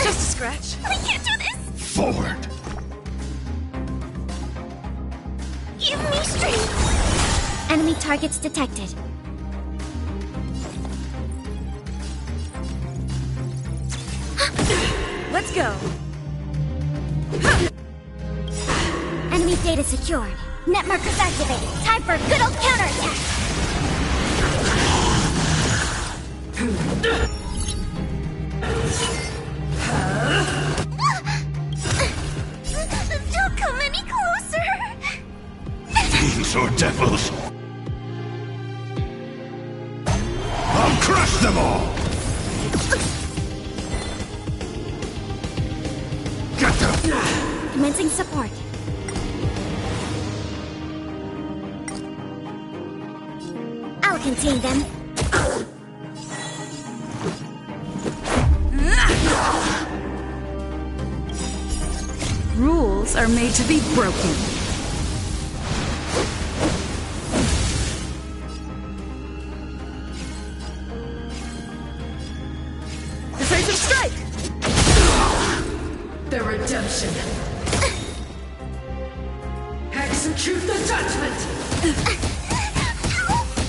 Just a scratch. I can't do this! Forward! Give me strength! Enemy targets detected. Let's go. Enemy data secured. Net markers activated. Time for a good old counterattack! Don't come any closer! Fiends or devils! I'll crush them all! Get them! Commencing support. I'll contain them. Rules are made to be broken. Decisive strike! The redemption. Execute the judgment!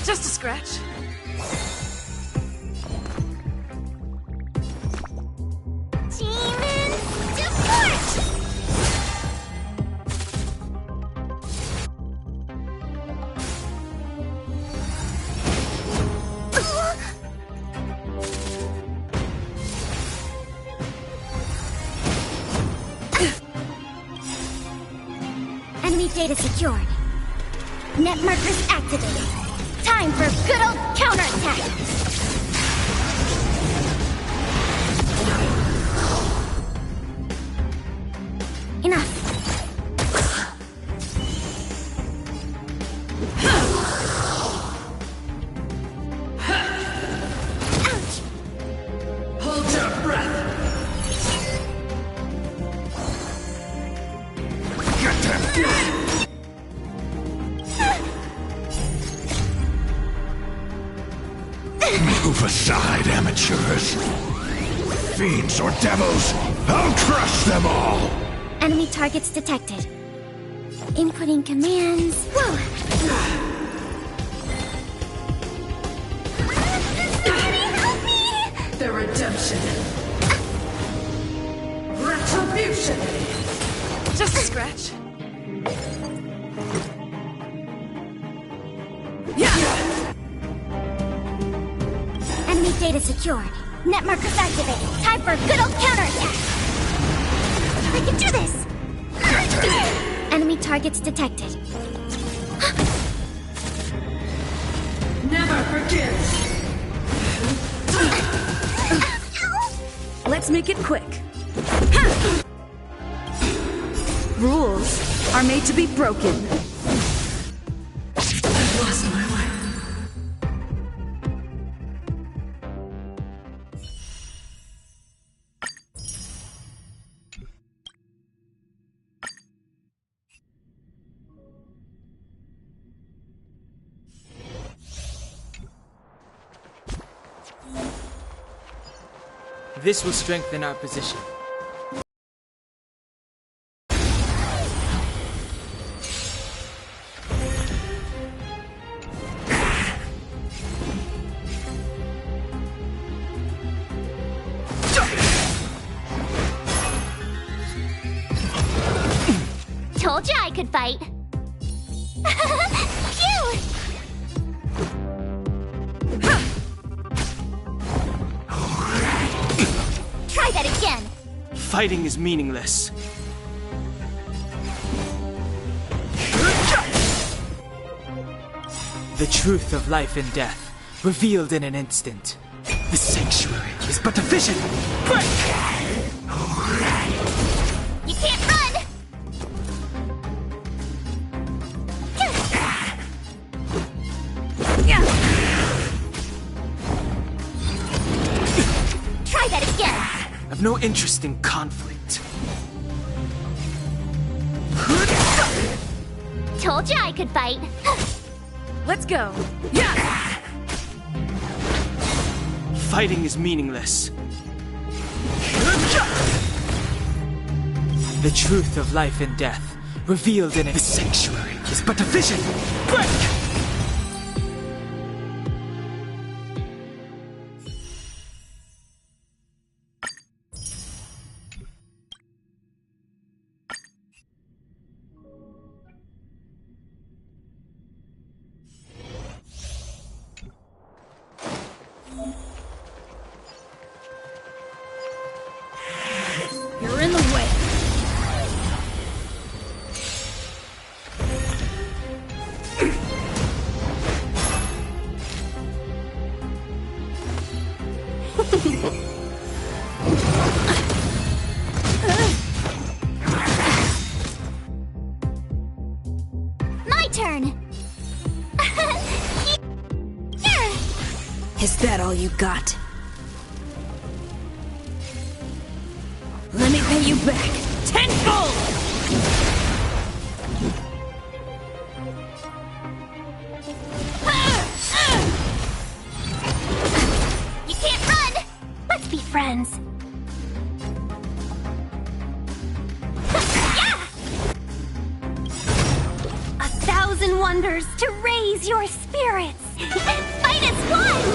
Just a scratch. Demons, depart! Enemy data secured. Net markers activated. Time for a good old counterattack! Enough. Ouch! Hold your breath. Get them! Move aside, amateurs! Fiends or devils, I'll crush them all! Enemy targets detected. Inputting commands. Whoa! Somebody help me! The redemption. Retribution. Just a scratch. Yeah. Enemy data secured. Net markers activated. Time for a good old counterattack! I can do this! Enemy targets detected. Never forgive. Let's make it quick. Rules are made to be broken. I've lost my way. This will strengthen our position. Told you I could fight. Phew! Try that again. Fighting is meaningless. The truth of life and death, revealed in an instant. The sanctuary is but a vision. Break! You can't run! Try that again. I've no interest in conflict. Told you I could fight. Let's go. Yeah! Fighting is meaningless. The truth of life and death, revealed in it. The sanctuary is but a vision. Break! You're in the way. My turn. Here. Is that all you got? Let me pay you back. Tenfold! You can't run! Let's be friends. Yeah! 1,000 wonders to raise your spirits. Fight as one!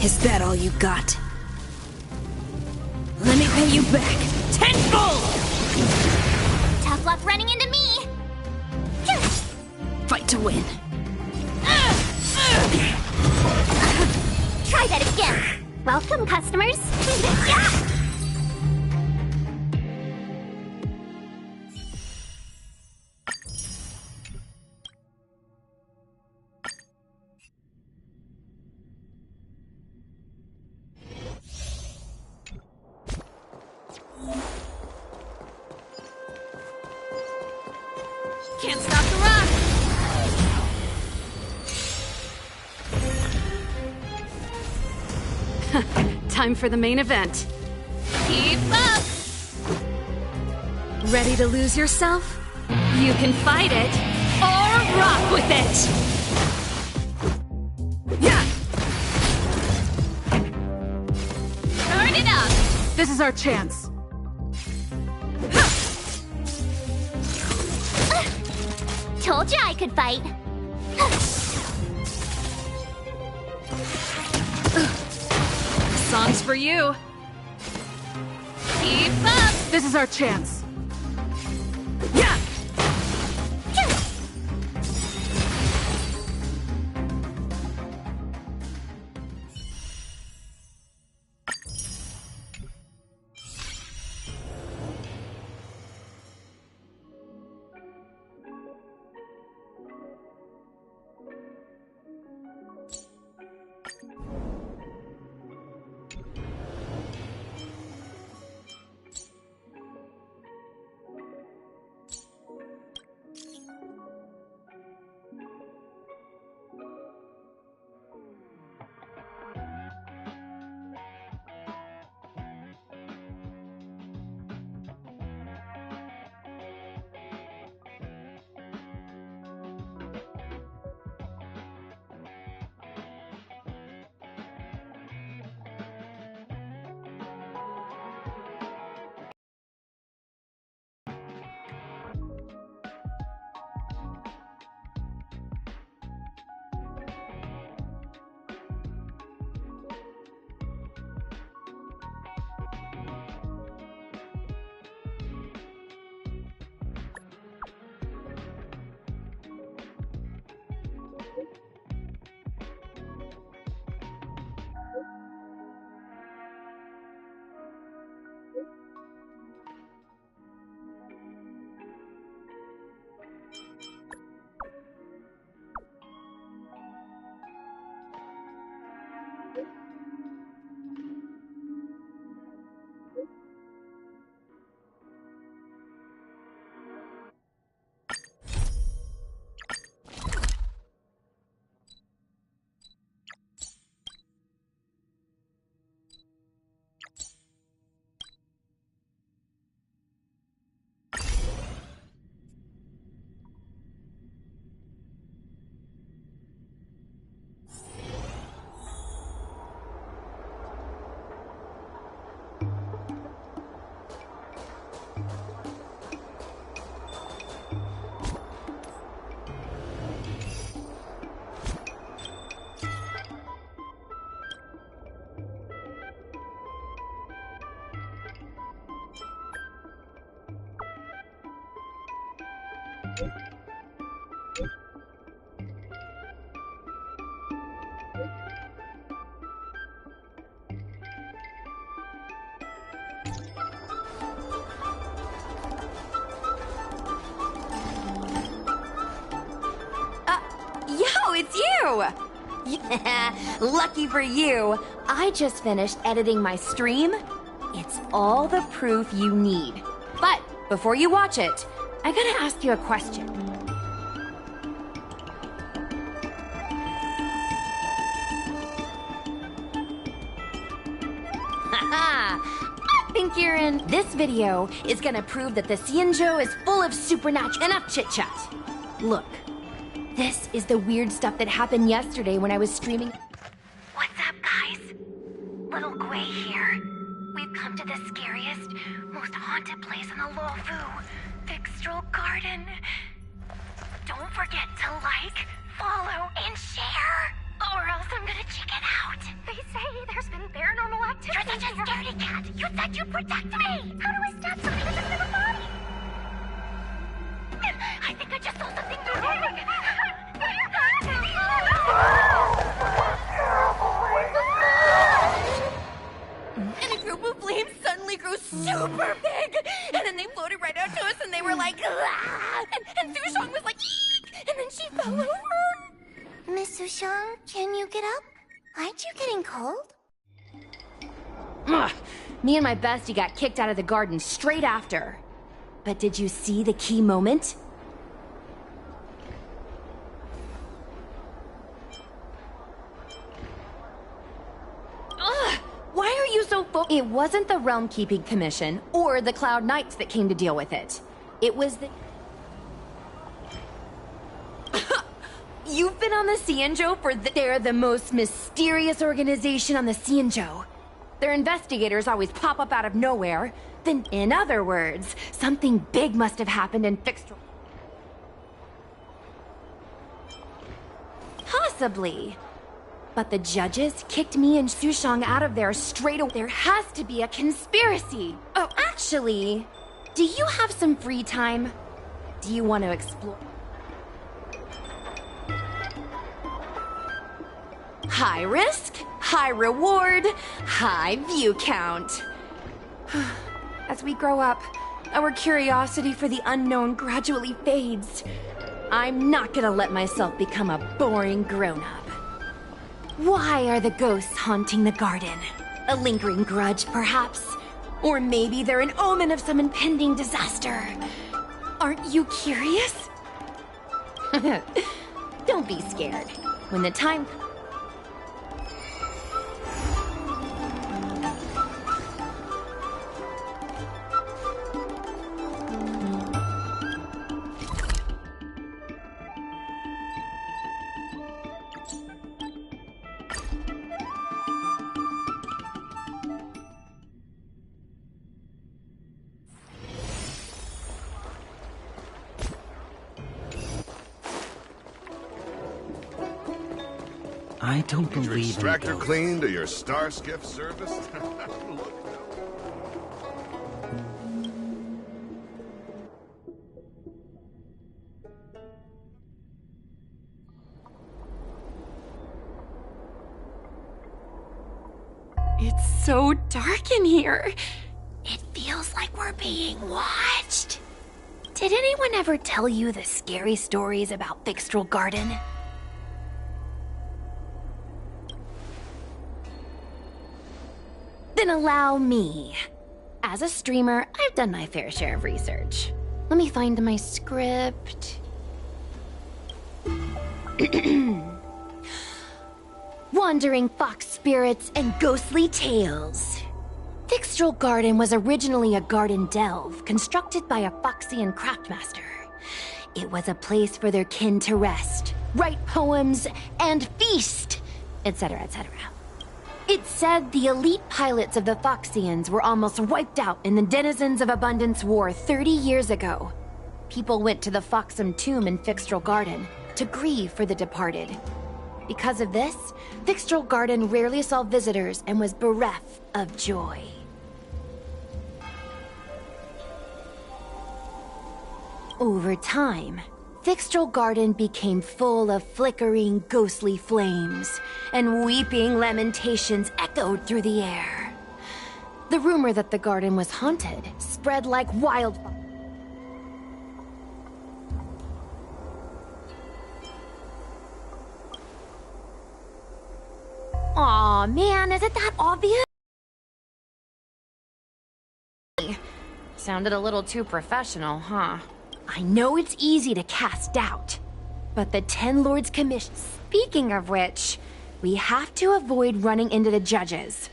Is that all you got? Let me pay you back. Tenfold! Tough luck running into me. Fight to win. Try that again. Welcome, customers. Yeah! Can't stop the rock! Time for the main event. Keep up! Ready to lose yourself? You can fight it, or rock with it! Yeah! Turn it up! This is our chance. Told you I could fight. Song's for you. Keep up! This is our chance. Yeah! Yo, it's you! Yeah, lucky for you. I just finished editing my stream. It's all the proof you need. But before you watch it, I gotta ask you a question. Haha! I think you're in. This video is gonna prove that the Xianzhou is full of supernatural. Enough chit-chat. Look. This is the weird stuff that happened yesterday when I was streaming. What's up, guys? Little Gui here. We've come to the scariest, most haunted place in the Luofu, Fixtral Garden. Don't forget to like, follow, and share, or else I'm gonna chicken out. They say there's been paranormal activity. You're such a scaredy cat. You said you'd protect me. How do I stab somebody with a little body? I think I just saw something moving. And a group of flames suddenly grew super big, and then they floated right out to us, and they were like, ah! and Sushong was like, eek! And then she fell over. Miss Sushang, can you get up? Aren't you getting cold? Ugh. Me and my bestie got kicked out of the garden straight after. But did you see the key moment? Ugh! Why are you so It wasn't the Realm Keeping Commission or the Cloud Knights that came to deal with it. It was the... You've been on the Xianzhou they're the most mysterious organization on the Xianzhou. Their investigators always pop up out of nowhere. Then, in other words, something big must have happened and fixed... Possibly. But the judges kicked me and Sushang out of there straight away. There has to be a conspiracy. Oh, actually, do you have some free time? Do you want to explore? High risk, high reward, high view count. As we grow up, our curiosity for the unknown gradually fades. I'm not gonna let myself become a boring grown-up. Why are the ghosts haunting the garden? A lingering grudge, perhaps? Or maybe they're an omen of some impending disaster. Aren't you curious? Don't be scared. When the time... I don't Your believe in extractor ghosts. cleaned or your star skiff serviced? Look. It's so dark in here. It feels like we're being watched. Did anyone ever tell you the scary stories about Fixtral Garden? Then allow me. As a streamer, I've done my fair share of research. Let me find my script. Wandering fox spirits and ghostly tales. Fixtral Garden was originally a garden delve constructed by a Foxian craftmaster. It was a place for their kin to rest, write poems, and feast, etc., etc. It said the elite pilots of the Foxians were almost wiped out in the Denizens of Abundance War 30 years ago. People went to the Foxum tomb in Fixtral Garden to grieve for the departed. Because of this, Fixtral Garden rarely saw visitors and was bereft of joy. Over time, Thixtral Garden became full of flickering, ghostly flames, and weeping lamentations echoed through the air. The rumor that the garden was haunted spread like wildfire. Aw, man, is it that obvious? Sounded a little too professional, huh? I know it's easy to cast doubt, but the Ten Lords Commission... Speaking of which, we have to avoid running into the judges.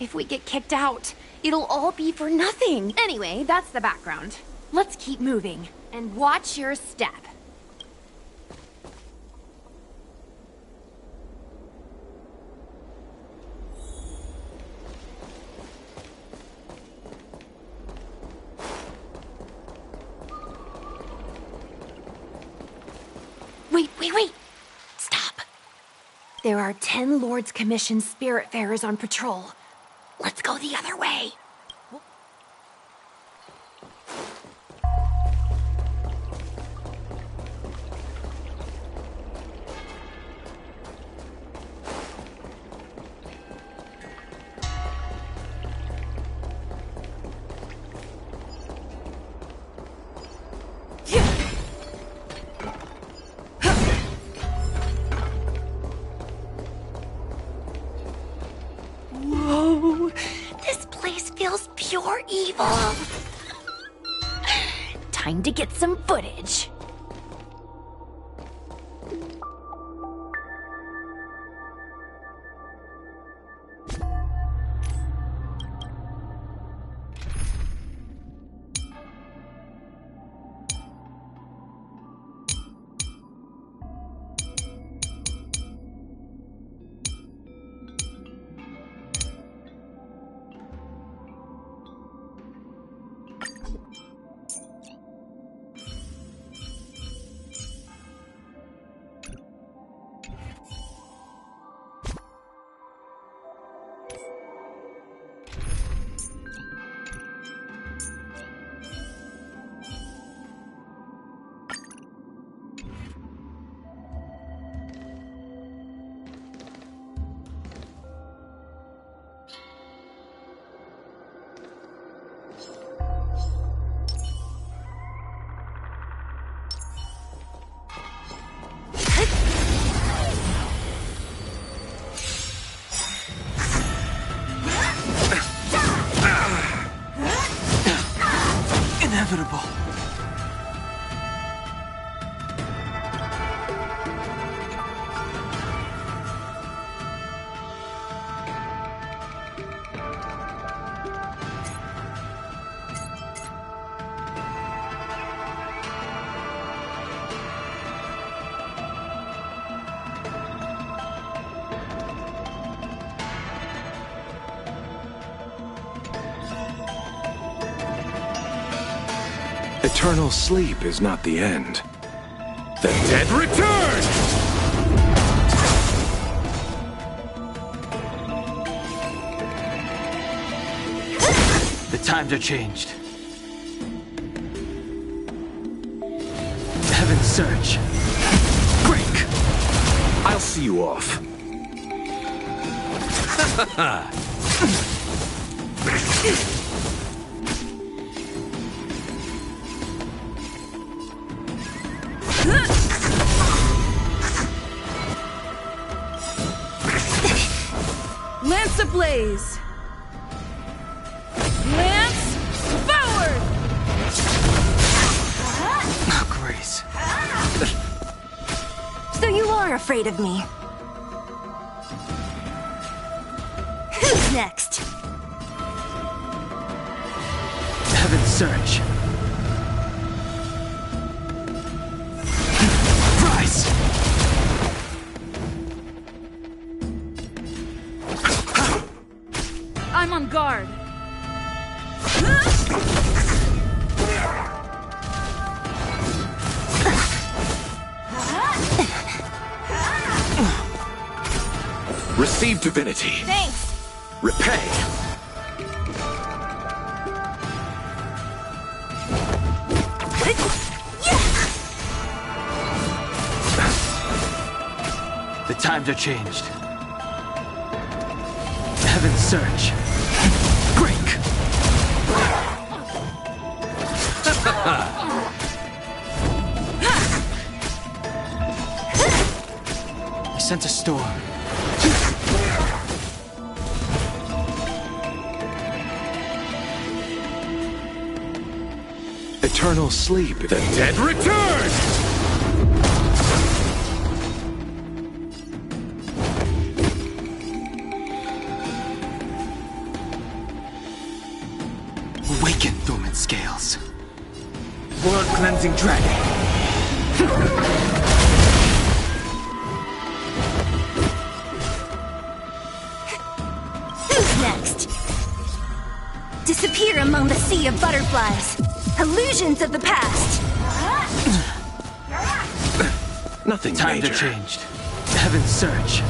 If we get kicked out, it'll all be for nothing. Anyway, that's the background. Let's keep moving, and watch your step. Wait! Stop. There are 10 Lords Commission Spiritfarers on patrol. Let's go the other way. Whoa, this place feels pure evil. Time to get some footage. Inevitable. Eternal sleep is not the end. The dead return! The times are changed. Heaven's Surge. Break! I'll see you off. Lance ablaze! Lance forward! Oh, Grace. So you are afraid of me. Who's next? Heaven's Surge. Rise! I'm on guard. Receive divinity. Thanks. Repay. Yeah! times are changed. Heaven's surge. Break! I sense a storm. Eternal sleep. The dead return! Awaken, dormant scales. World-cleansing dragon. Who's next? Disappear among the sea of butterflies. Illusions of the past. Nothing Times major. are changed. Heaven's surge.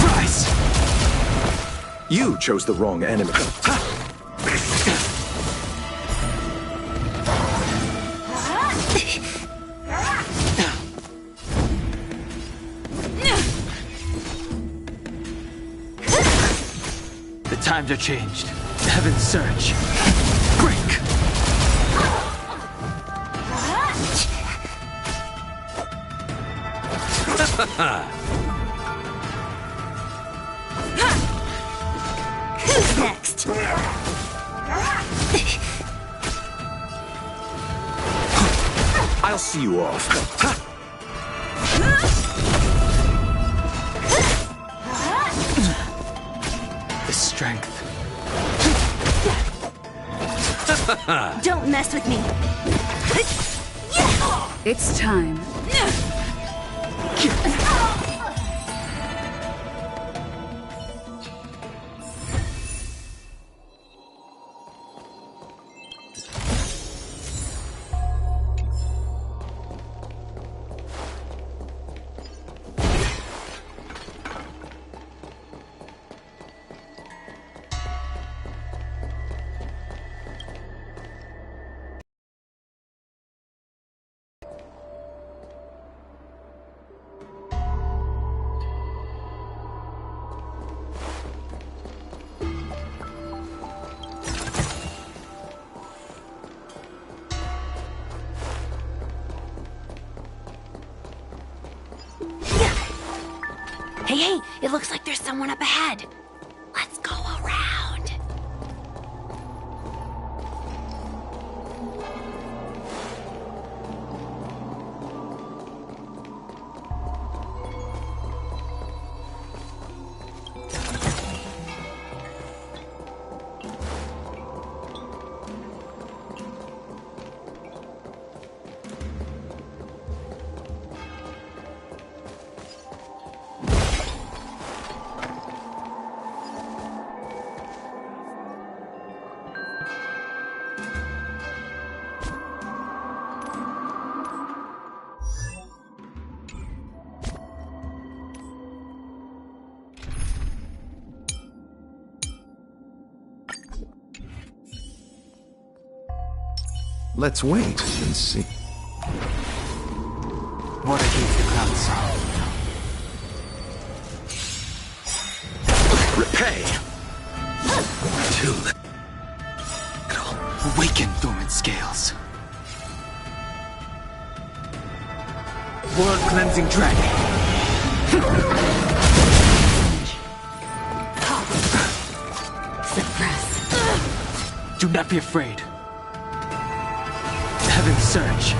Rise! You chose the wrong enemy. The times are changed. Heaven's surge. Break! Who's next? I'll see you off. The strength. Don't mess with me. It's time. Hey, it looks like there's someone up ahead. Let's go around. Let's wait and see. Water heats the clouds. Repay! Too little. Awaken, dormant scales. World-cleansing dragon. Suppress. Do not be afraid. Heaven's surge.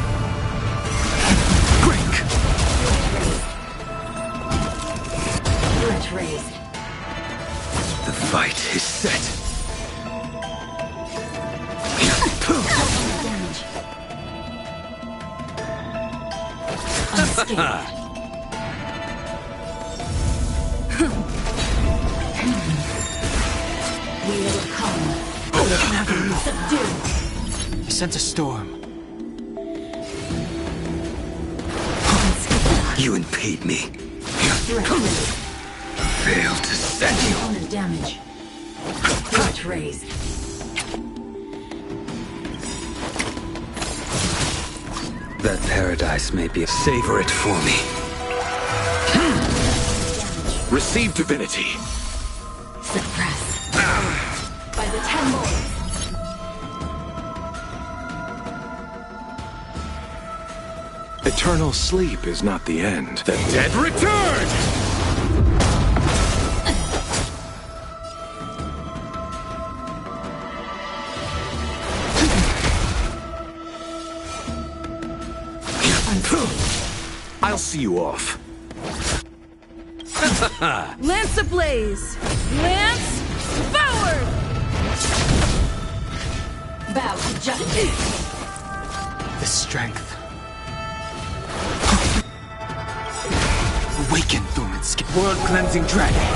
Break! Let's raise. The fight is set. Damage. Unscathed. We will come. Subdue. I sense a storm. You impede me. Fail to set you. Opponent damage. Threat raised. That paradise may be. Savor it for me. Receive divinity. Suppress. By the 10 lords. Eternal sleep is not the end. The dead return! I'll see you off. Lance ablaze! Lance forward! Bow to justice. The strength. Awaken, Thorn's world-cleansing dragon.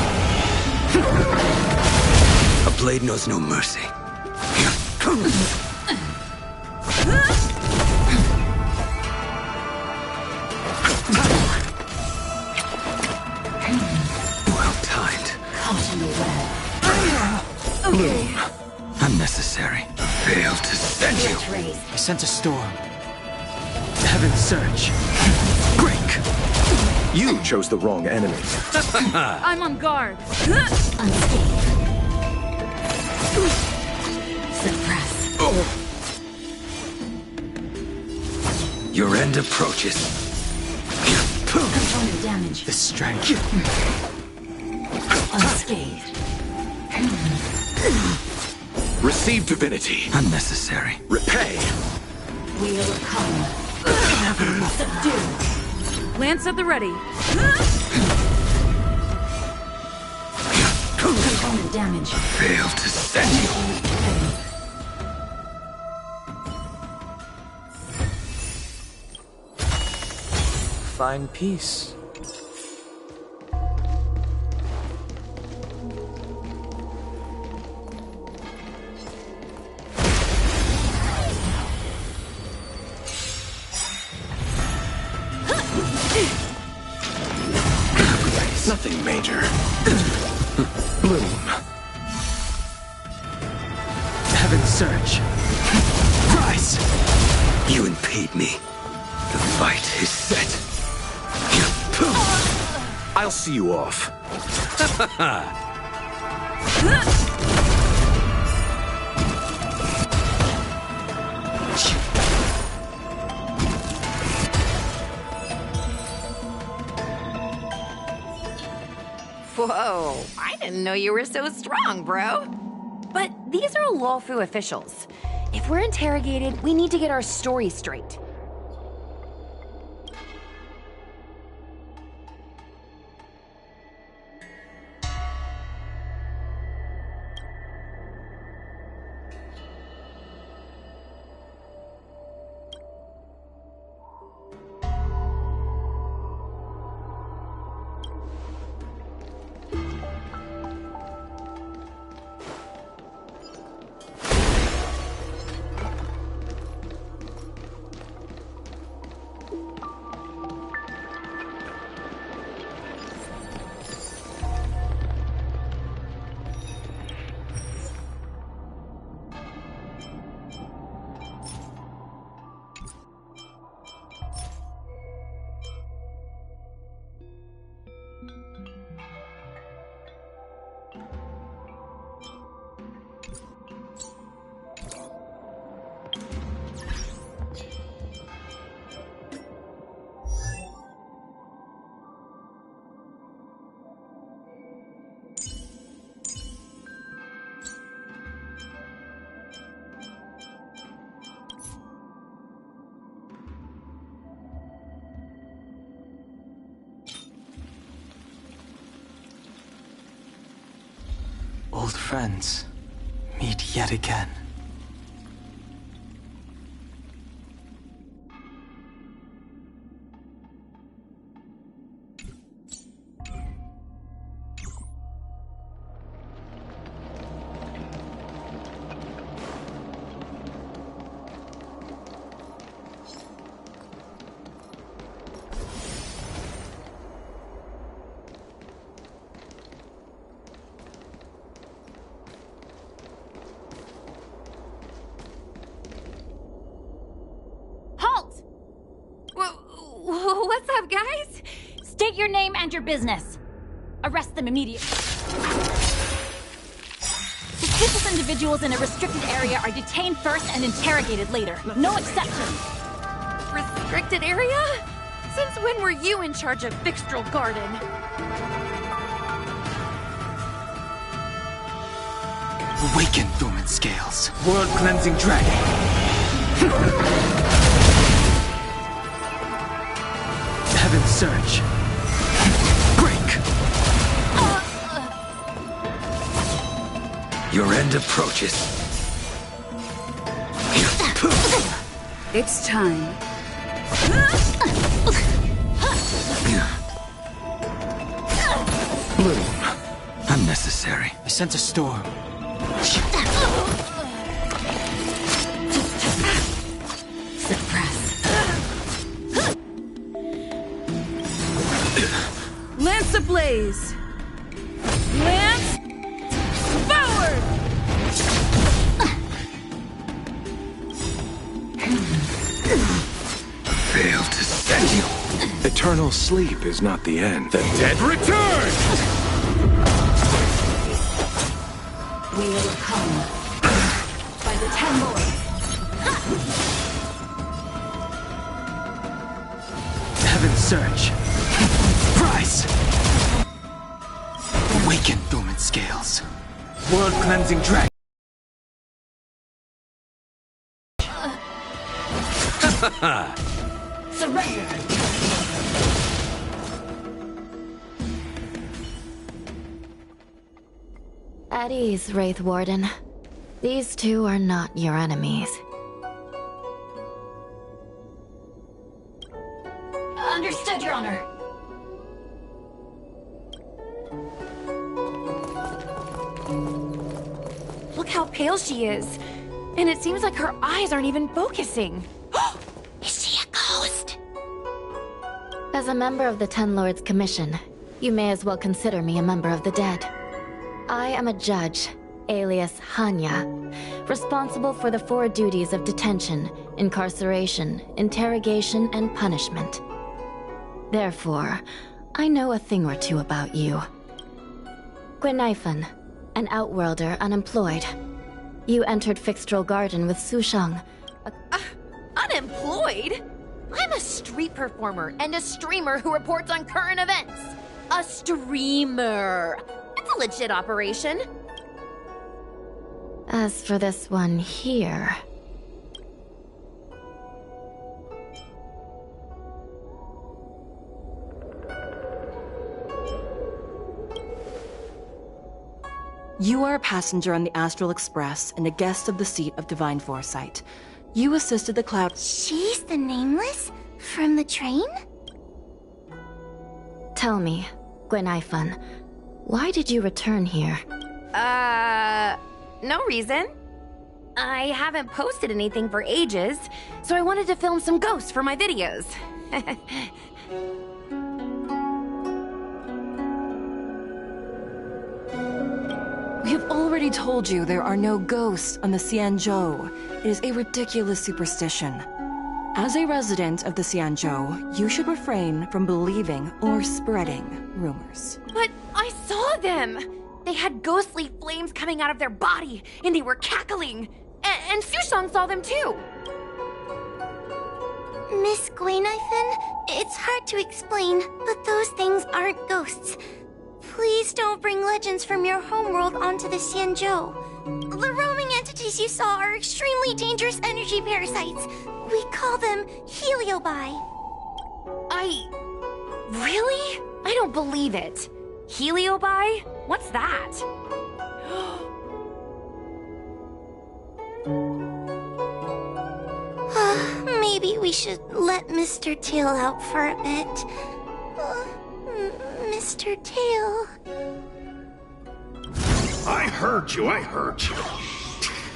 A blade knows no mercy. Well timed. Caught in the web. Bloom. Unnecessary. Failed to send you. Race. I sent a storm. Heaven's surge. Break! You chose the wrong enemy. I'm on guard. Unscathed. Suppress. Your end approaches. Component damage. The strength. Unscathed. Receive divinity. Unnecessary. Repay. Wheel of karma. Subdue. Lance at the ready. Component damage. Failed to send you. Find peace. Nothing major. Bloom. Heaven's surge. Rise! You impede me. The fight is set. I'll see you off. Whoa, I didn't know you were so strong, bro. But these are Lawfu officials. If we're interrogated, we need to get our story straight. Old friends, meet yet again. What's up, guys? State your name and your business. Arrest them immediately. Suspicious individuals in a restricted area are detained first and interrogated later. No exceptions. Restricted area? Since when were you in charge of Fixtral Garden? Awaken, dormant scales. World-cleansing dragon. Heaven's surge. Break! Your end approaches. It's time. Bloom. Unnecessary. I sense a storm. Suppress. Lance ablaze. Lance forward. Failed to send you. Eternal sleep is not the end. The dead return! We will come by the 10 Lords. Heaven's surge. Rise! Awaken, dormant scales. World-cleansing dragon. Surrender. At ease, Wraith Warden. These two are not your enemies. Understood, Your Honor. Look how pale she is. And it seems like her eyes aren't even focusing. Is she a ghost? As a member of the Ten Lords Commission, you may as well consider me a member of the dead. I am a judge, alias Hanya, responsible for the 4 duties of detention, incarceration, interrogation, and punishment. Therefore, I know a thing or two about you. Gwenifan, an outworlder unemployed. You entered Fixtral Garden with Sushang. Unemployed? I'm a street performer and a streamer who reports on current events. A streamer. It's a legit operation. As for this one here... You are a passenger on the Astral Express and a guest of the seat of Divine Foresight. You assisted the Cloud... She's the Nameless? From the train? Tell me, Gwenifan, why did you return here? No reason. I haven't posted anything for ages, so I wanted to film some ghosts for my videos. We have already told you there are no ghosts on the Xianzhou. It is a ridiculous superstition. As a resident of the Xianzhou, you should refrain from believing or spreading rumors. But I saw them! They had ghostly flames coming out of their body, and they were cackling. And Sushang saw them too! Miss Gwenifan, it's hard to explain, but those things aren't ghosts. Please don't bring legends from your homeworld onto the Xianzhou. The roaming entities you saw are extremely dangerous energy parasites. We call them heliobi. Really? I don't believe it. Heliobi? What's that? Maybe we should let Mr. Tail out for a bit. Mr. Tail. I heard you.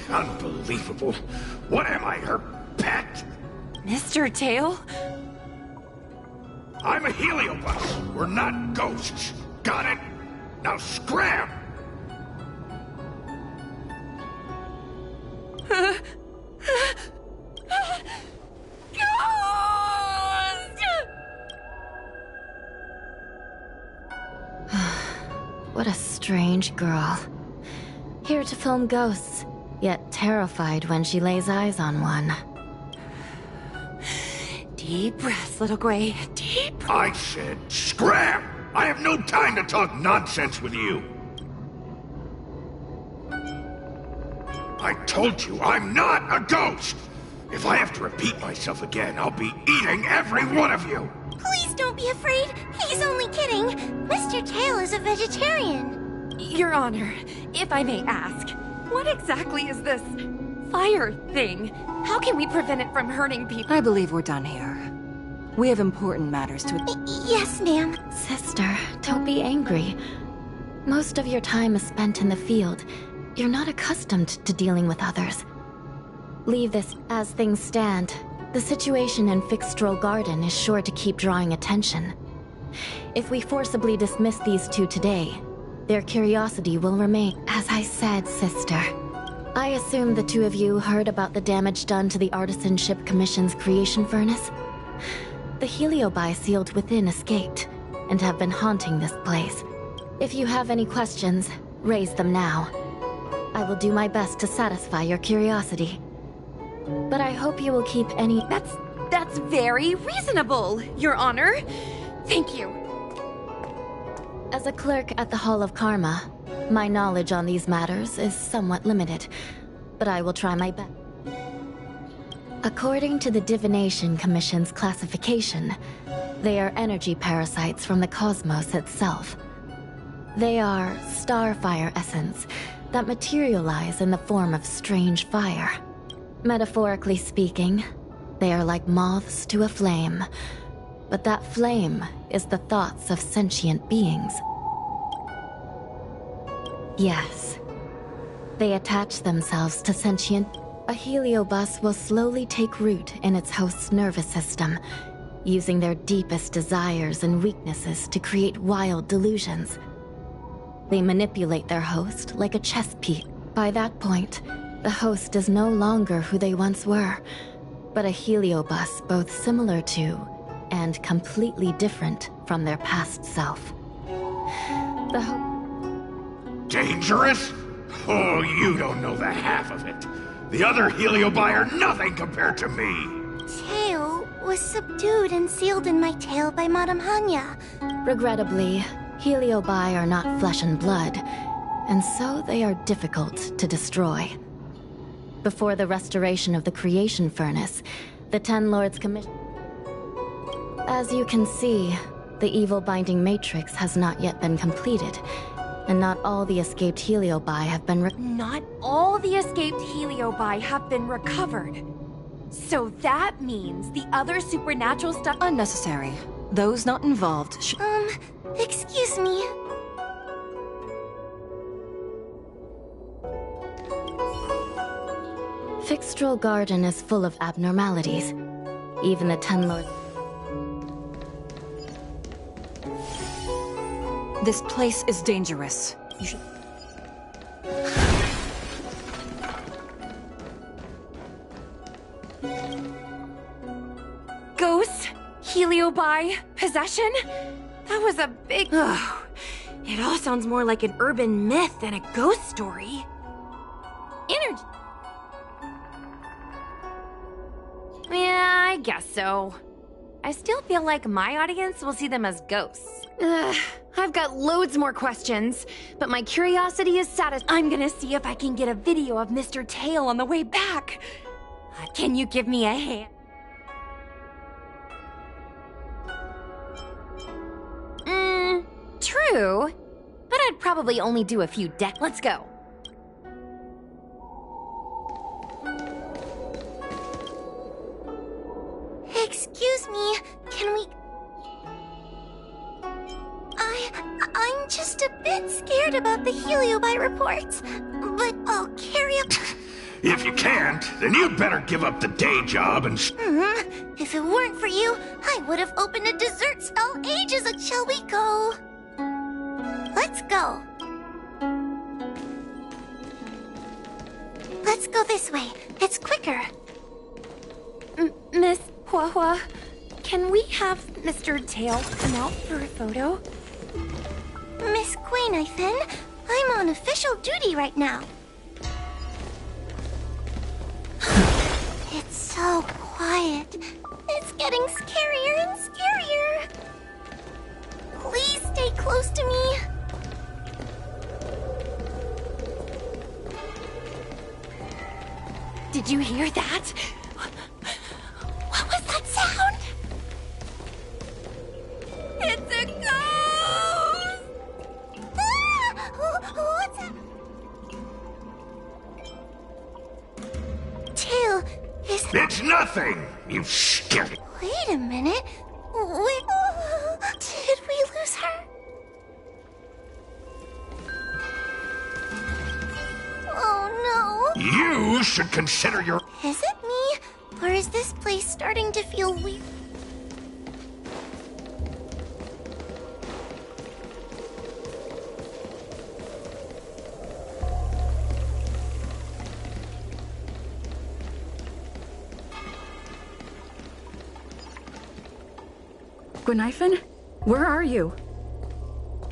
Unbelievable. What am I, her pet? Mr. Tail? I'm a heliobus. We're not ghosts. Got it? Now scram! strange girl. Here to film ghosts, yet terrified when she lays eyes on one. Deep breaths, little Gray. Deep breaths. I said scram! I have no time to talk nonsense with you. I told you I'm not a ghost! If I have to repeat myself again, I'll be eating every one of you! Please don't be afraid. He's only kidding. Mr. Tail is a vegetarian. Your Honor, if I may ask, what exactly is this fire thing? How can we prevent it from hurting people? I believe we're done here. We have important matters to... Yes, ma'am. Sister, don't be angry. Most of your time is spent in the field. You're not accustomed to dealing with others. Leave this. As things stand, the situation in Fixstral Garden is sure to keep drawing attention. If we forcibly dismiss these two today, their curiosity will remain. As I said, sister, I assume the two of you heard about the damage done to the Artisanship Commission's creation furnace? The Heliobi sealed within escaped, and have been haunting this place. If you have any questions, raise them now. I will do my best to satisfy your curiosity. But I hope you will keep any... That's very reasonable, Your Honor. Thank you. As a clerk at the Hall of Karma, my knowledge on these matters is somewhat limited, but I will try my best. According to the Divination Commission's classification, they are energy parasites from the cosmos itself. They are starfire essence that materialize in the form of strange fire. Metaphorically speaking, they are like moths to a flame, but that flame is the thoughts of sentient beings. Yes, they attach themselves to sentient... A heliobus will slowly take root in its host's nervous system, using their deepest desires and weaknesses to create wild delusions. They manipulate their host like a chess piece. By that point, the host is no longer who they once were, but a heliobus both similar to and completely different from their past self. Dangerous? Oh, you don't know the half of it. The other Heliobi are nothing compared to me! Tail was subdued and sealed in my tail by Madame Hanya. Regrettably, Heliobi are not flesh and blood, and so they are difficult to destroy. Before the restoration of the creation furnace, the Ten Lords Commission... As you can see, the evil binding matrix has not yet been completed, and not all the escaped Heliobi have been Not all the escaped Heliobi have been recovered. So that means the other supernatural stuff... Unnecessary. Those not involved Excuse me. Fixstral Garden is full of abnormalities. Even the Ten Lords... This place is dangerous. You should... Ghosts? Heliobi? Possession? That was a big... Ugh. It all sounds more like an urban myth than a ghost story. Energy... Yeah, I guess so. I still feel like my audience will see them as ghosts. I've got loads more questions, but my curiosity is satisfied. I'm gonna see if I can get a video of Mr. Tail on the way back. Can you give me a hand? True. But I'd probably only do a few Let's go. Excuse me, can we... I'm just a bit scared about the Heliobi reports, but I'll carry up... If you can't, then you'd better give up the day job and... If it weren't for you, I would have opened a dessert stall ages ago. Shall we go? Let's go. Let's go this way. It's quicker. Miss Hua, can we have Mr. Tail come out for a photo? Miss Queen, I'm on official duty right now. It's so quiet. It's getting scarier and scarier. Please stay close to me. Did you hear that? What was that sound? It's a ghost! Ah! What's that? Tail, is that... It's nothing, you scary... Wait a minute. Did we lose her? Oh no. You should consider your... Is it me? Or is this place starting to feel weird? Gweniphan? Where are you?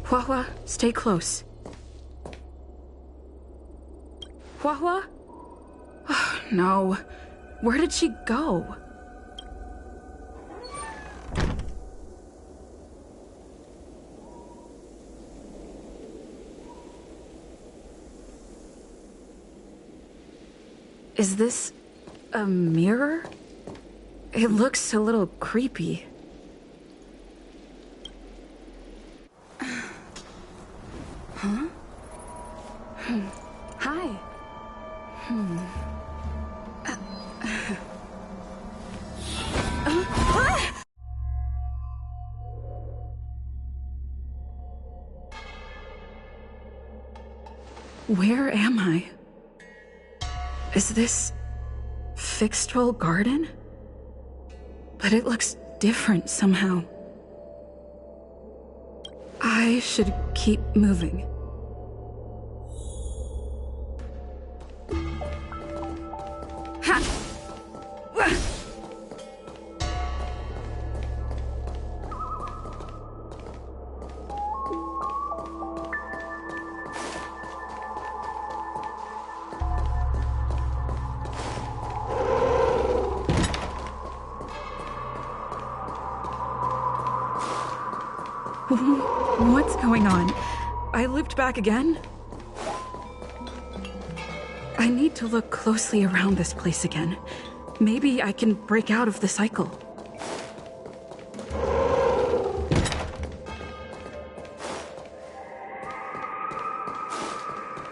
Huahua, stay close. Huahua? Oh, no. Where did she go? Is this a mirror? It looks a little creepy. Huh? Hi. Where am I? Is this Fixtrol Garden? But it looks different somehow. I should keep moving. Ha! What's going on? I looped back again? I need to look closely around this place again. Maybe I can break out of the cycle.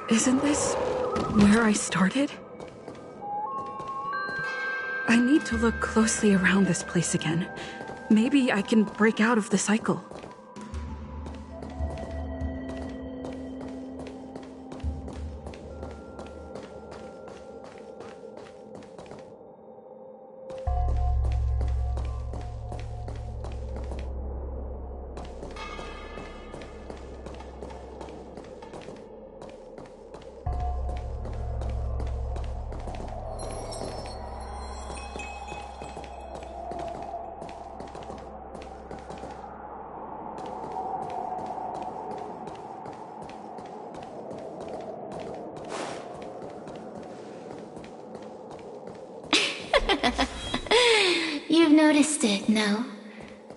Isn't this where I started? I need to look closely around this place again. Maybe I can break out of the cycle. You've noticed it, no?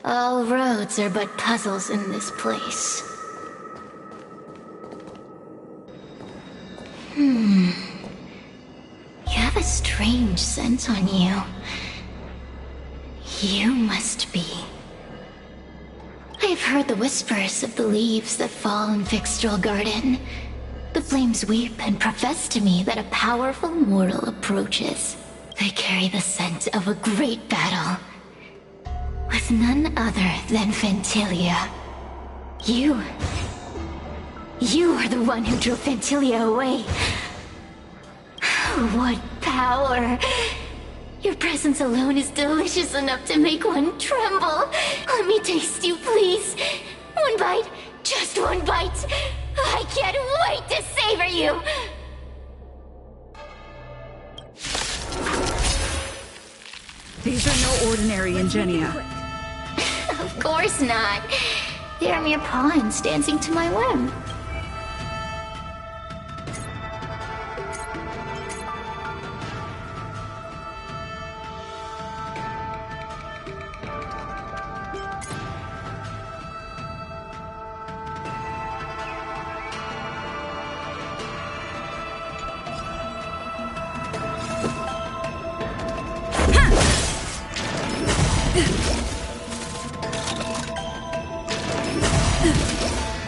All roads are but puzzles in this place. You have a strange scent on you. You must be. I've heard the whispers of the leaves that fall in Fixtrol Garden. The flames weep and profess to me that a powerful mortal approaches. They carry the scent of a great battle, with none other than Ventilia. You are the one who drove Ventilia away. What power! Your presence alone is delicious enough to make one tremble. Let me taste you, please. One bite, just one bite. I can't wait to savor you. These are no ordinary Ingenia. Of course not. They're mere pawns dancing to my whim.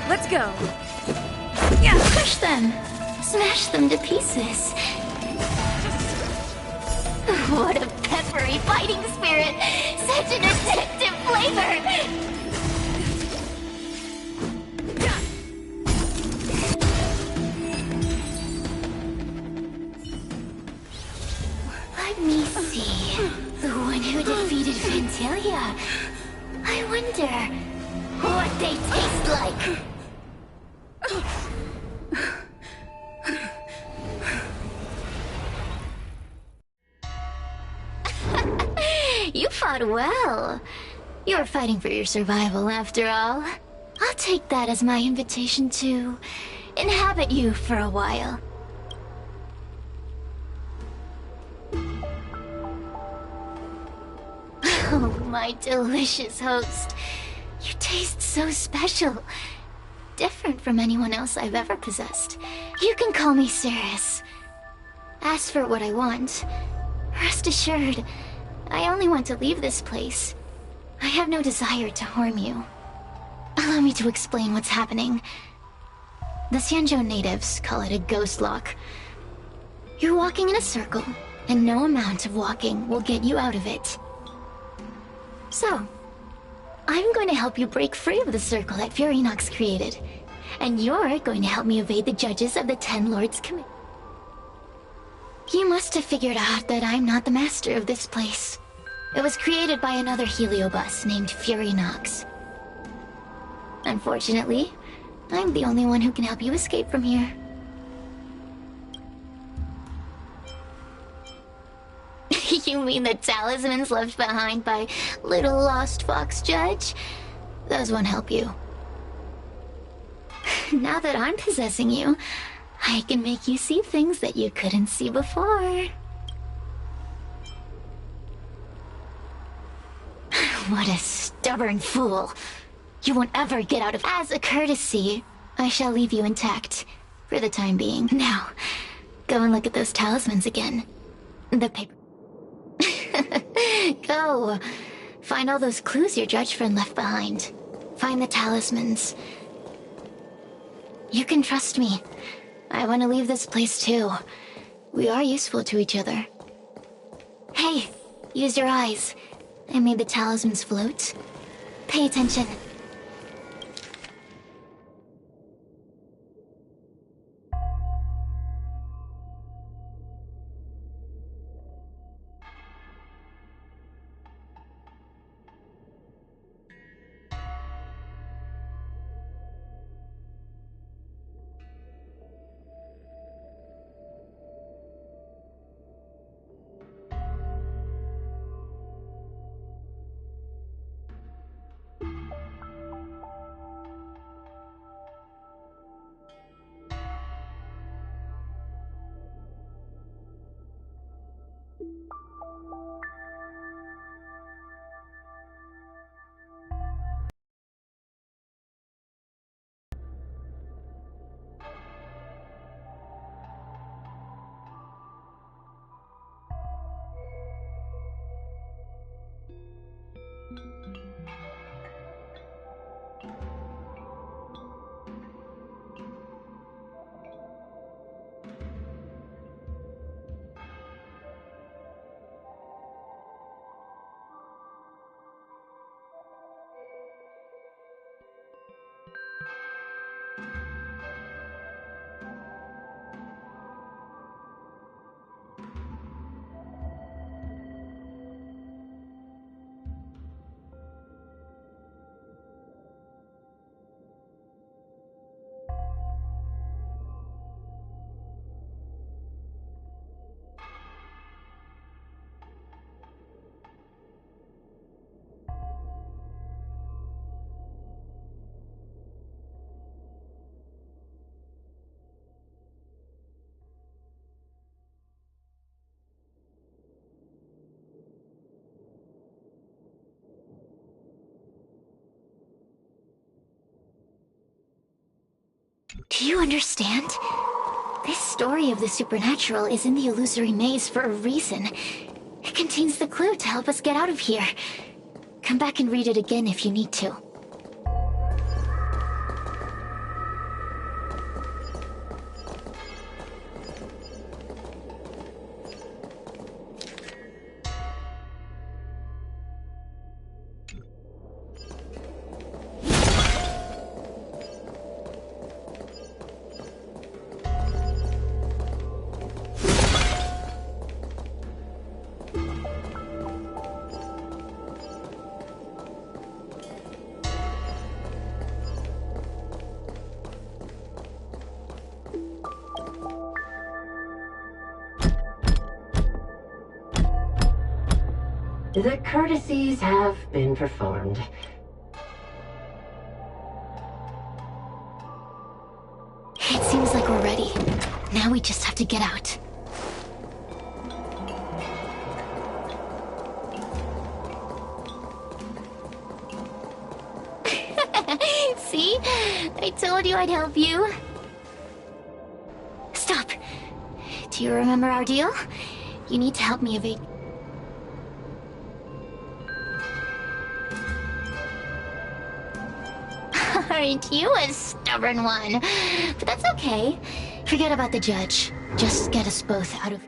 Let's go. Push them! Smash them to pieces! What a peppery fighting spirit! Such an addictive flavor! Let me see. The one who defeated Fantalia. I wonder what they taste like. You fought well. You're fighting for your survival, after all. I'll take that as my invitation to inhabit you for a while. Oh, my delicious host. You taste so special. Different from anyone else I've ever possessed. You can call me Cirrus. Ask for what I want. Rest assured, I only want to leave this place. I have no desire to harm you. Allow me to explain what's happening. The Xianzhou natives call it a ghost lock. You're walking in a circle, and no amount of walking will get you out of it. So, I'm going to help you break free of the circle that Furinox created. And you're going to help me evade the judges of the Ten Lords Committee. You must have figured out that I'm not the master of this place. It was created by another Heliobus named Furinox. Unfortunately, I'm the only one who can help you escape from here. You mean the talismans left behind by little lost fox judge? Those won't help you. Now that I'm possessing you, I can make you see things that you couldn't see before. What a stubborn fool. You won't ever get out of... As a courtesy, I shall leave you intact, for the time being. Now, go and look at those talismans again. The paper... Go! Find all those clues your judge friend left behind. Find the talismans. You can trust me. I want to leave this place too. We are useful to each other. Hey, use your eyes. I made the talismans float. Pay attention. Do you understand? This story of the supernatural is in the illusory maze for a reason. It contains the clue to help us get out of here. Come back and read it again if you need to. The courtesies have been performed. It seems like we're ready. Now we just have to get out. See? I told you I'd help you. Stop. Do you remember our deal? You need to help me evade... Aren't you a stubborn one? But that's okay. Forget about the judge. Just get us both out of...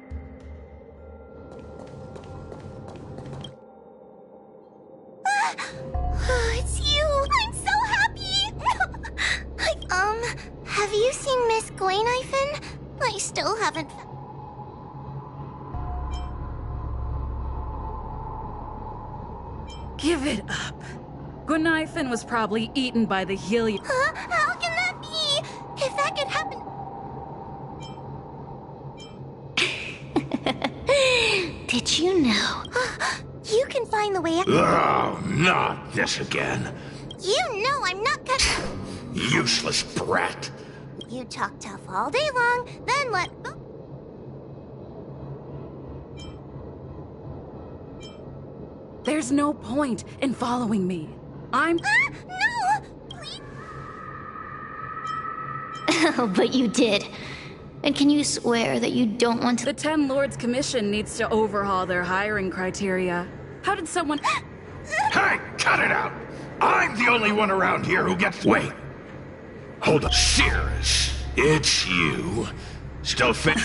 It's you! I'm so happy! Have you seen Miss Gwaynifin? I still haven't... Give it up. Gwaynifin was probably eaten by the helium. Huh? How can that be? If that could happen... Did you know? You can find the way out. Oh, not this again. You know I'm not gonna... Useless brat. You talk tough all day long, then let... There's no point in following me. I'm... No! Please... Oh, but you did. And can you swear that you don't want to... The Ten Lords Commission needs to overhaul their hiring criteria. How did someone... Hey, cut it out! I'm the only one around here who gets... Wait. Hold up. Cirrus, it's you. Still fit...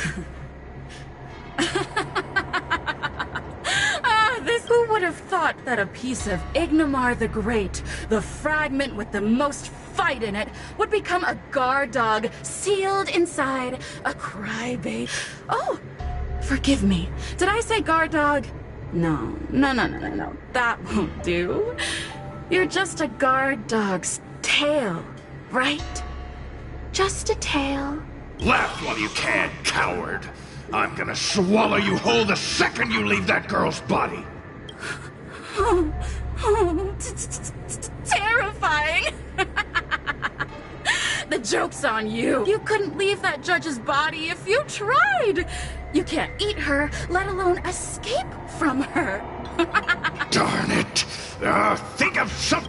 Who would have thought that a piece of Ignomar the Great, the fragment with the most fight in it, would become a guard dog sealed inside a crybaby? Oh, forgive me. Did I say guard dog? No. That won't do. You're just a guard dog's tail, right? Just a tail. Laugh while you can, coward. I'm gonna swallow you whole the second you leave that girl's body. Terrifying! The joke's on you. You couldn't leave that judge's body if you tried. You can't eat her, let alone escape from her. Darn it. Think of some...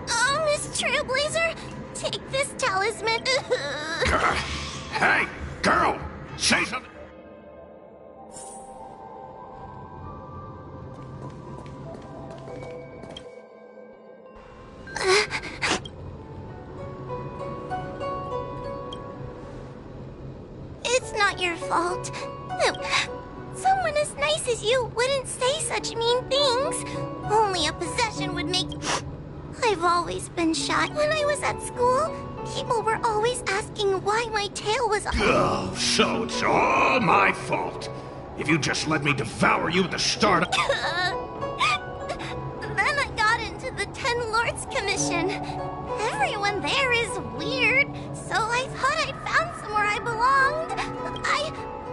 Oh, Miss Trailblazer, take this talisman. Hey, girl, say something. It's not your fault. Someone as nice as you wouldn't say such mean things. Only a possession would make... I've always been shy. When I was at school, people were always asking why my tail was... Oh, so it's all my fault. If you just let me devour you at the start of... Then I got into the Ten Lords Commission. Everyone there is weird, so I thought I'd found somewhere I belonged.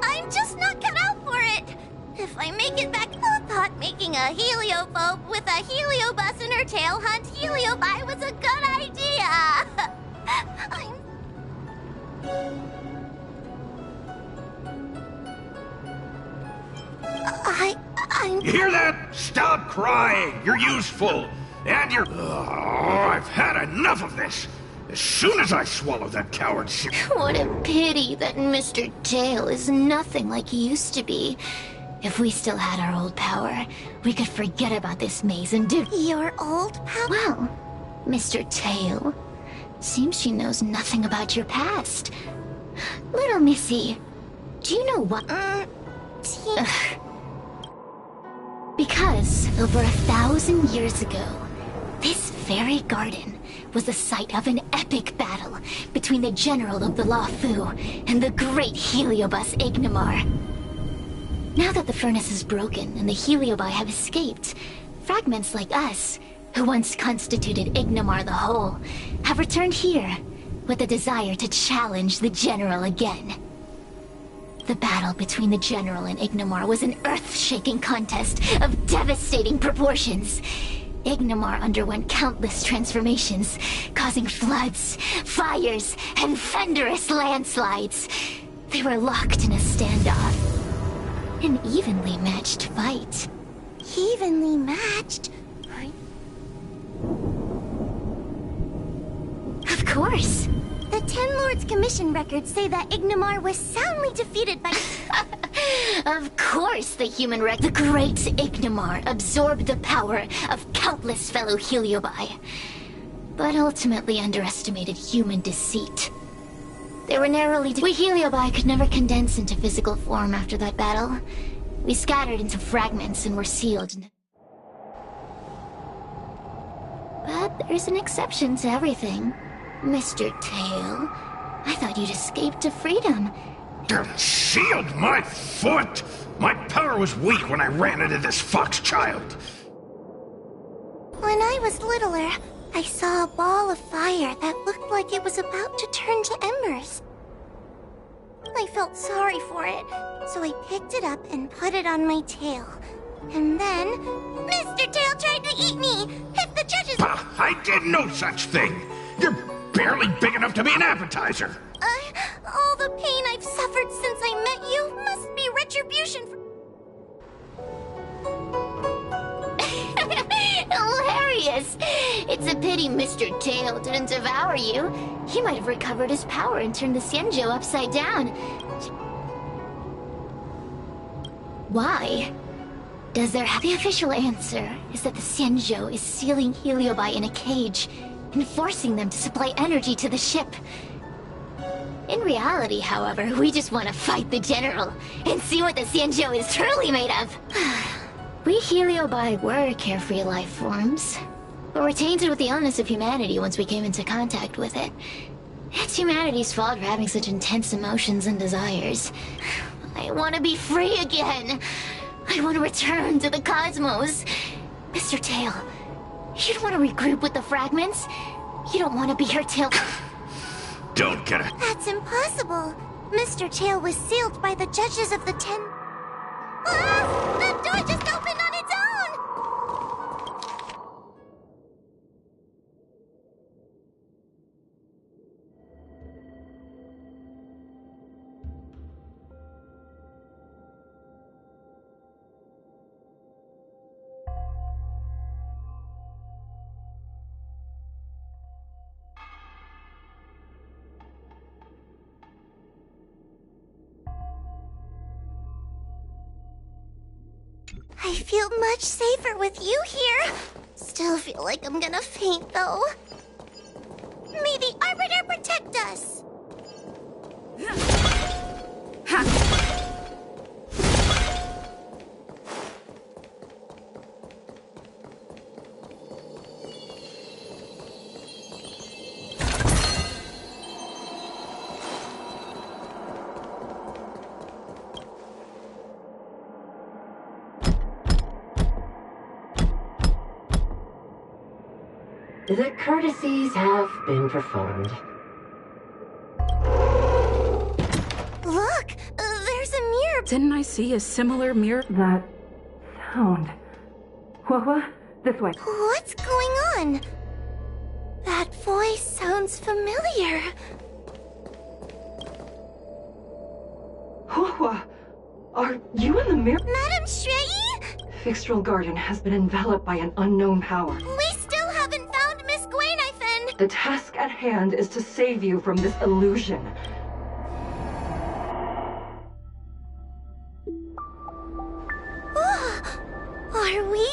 I'm just not cut out for it. If I make it back, I thought making a heliophobe with a heliobus in her tail hunt heliobi was a good idea. I'm... You hear that? Stop crying. You're useful. And you're... Oh, I've had enough of this. As soon as I swallow that coward shit... What a pity that Mr. Tail is nothing like he used to be. If we still had our old power, we could forget about this maze and do— Your old power? Well, Mr. Tail, seems she knows nothing about your past. Little Missy, do you know what— Because over 1,000 years ago, this very garden was the site of an epic battle between the general of the Luofu and the great Heliobus Ignimar. Now that the furnace is broken and the Heliobi have escaped, fragments like us, who once constituted Ignimar the Whole, have returned here with the desire to challenge the general again. The battle between the general and Ignimar was an earth-shaking contest of devastating proportions. Ignimar underwent countless transformations, causing floods, fires, and thunderous landslides. They were locked in a standoff. An evenly matched fight. Evenly matched? Of course. The Ten Lords Commission records say that Ignimar was soundly defeated by— Of course the the great Ignimar absorbed the power of countless fellow Heliobi, but ultimately underestimated human deceit. They were narrowly— We Heliobi could never condense into physical form after that battle. We scattered into fragments and were sealed. But there's an exception to everything. Mr. Tail, I thought you'd escaped to freedom. Sealed my foot? My power was weak when I ran into this fox child. When I was littler, I saw a ball of fire that looked like it was about to turn to embers. I felt sorry for it, so I picked it up and put it on my tail. And then, Mr. Tail tried to eat me! If the judges— I did no such thing! You're barely big enough to be an appetizer! All the pain I've suffered since I met you must be retribution for— Hilarious! It's a pity Mr. Tail didn't devour you. He might have recovered his power and turned the Xianzhou upside down. Why? Does there have— The official answer is that the Xianzhou is sealing Heliobi in a cage and forcing them to supply energy to the ship. In reality, however, we just want to fight the general and see what the Xianzhou is truly made of. We Heliobi were carefree life forms, but were tainted with the illness of humanity once we came into contact with it. It's humanity's fault for having such intense emotions and desires. I want to be free again. I want to return to the cosmos. Mr. Tail, you don't want to regroup with the fragments? You don't want to be her tail— Don't get it. That's impossible. Mr. Tail was sealed by the judges of the 10— Ah! The door just opened on its own! I feel much safer with you here. Still feel like I'm gonna faint, though. May the Arbiter protect us! The courtesies have been performed. Look! There's a mirror! Didn't I see a similar mirror? That sound. What? This way. What's going on? That voice sounds familiar. Hua, are you in the mirror? Madam Shrei? Fixtral Garden has been enveloped by an unknown power. We still haven't found Miss Gwaynaifen! The task at hand is to save you from this illusion. Are we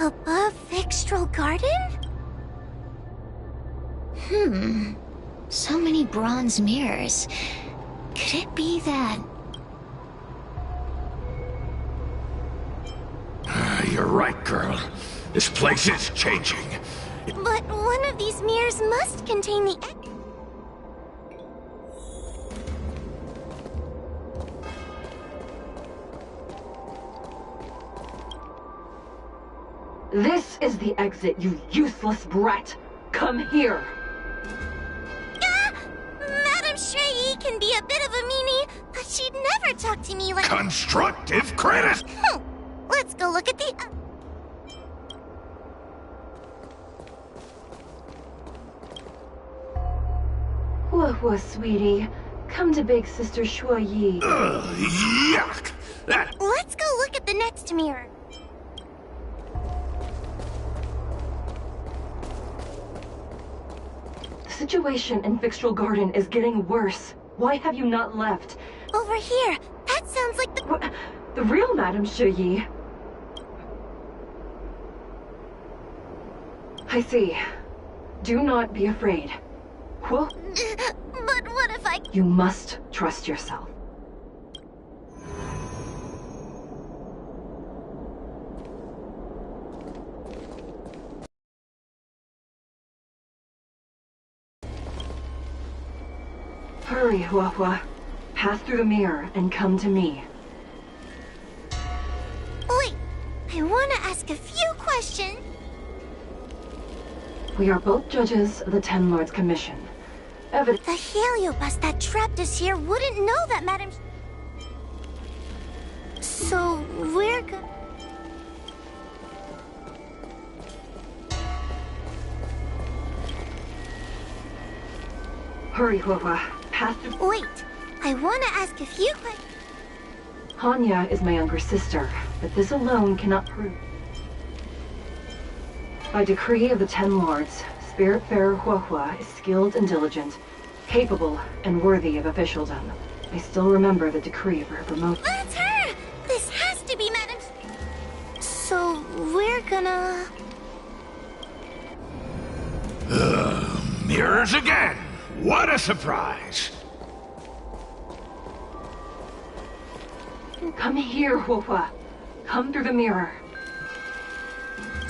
above Vixtral Garden? So many bronze mirrors. Could it be that... You're right, girl. This place is changing. But one of these mirrors must contain the... This is the exit, you useless brat! Come here! Madame Shrey can be a bit of a meanie, but she'd never talk to me like... Constructive criticism! Let's go look at the... Whoa, sweetie. Come to Big Sister Shuo Yi. Yuck! Let's go look at the next mirror. The situation in Vixtral Garden is getting worse. Why have you not left? Over here. That sounds like the... What? The real Madame Shuo Yi? I see. Do not be afraid. Whoa. But what if I... You must trust yourself. Hurry, Huahua. Pass through the mirror and come to me. Wait, I want to ask a few questions. We are both judges of the Ten Lords Commission. The heliobus that trapped us here wouldn't know that Madame... So, we're gonna... Hurry, Huahua. Pass through... Wait, I want to ask a few questions. Hanya is my younger sister, but this alone cannot prove. By decree of the Ten Lords, Spiritfarer Huahua is skilled and diligent, capable and worthy of officialdom. I still remember the decree for her promotion. That's her! This has to be Madame... So, we're gonna... Mirrors again! What a surprise! Come here, Huahua. Come through the mirror.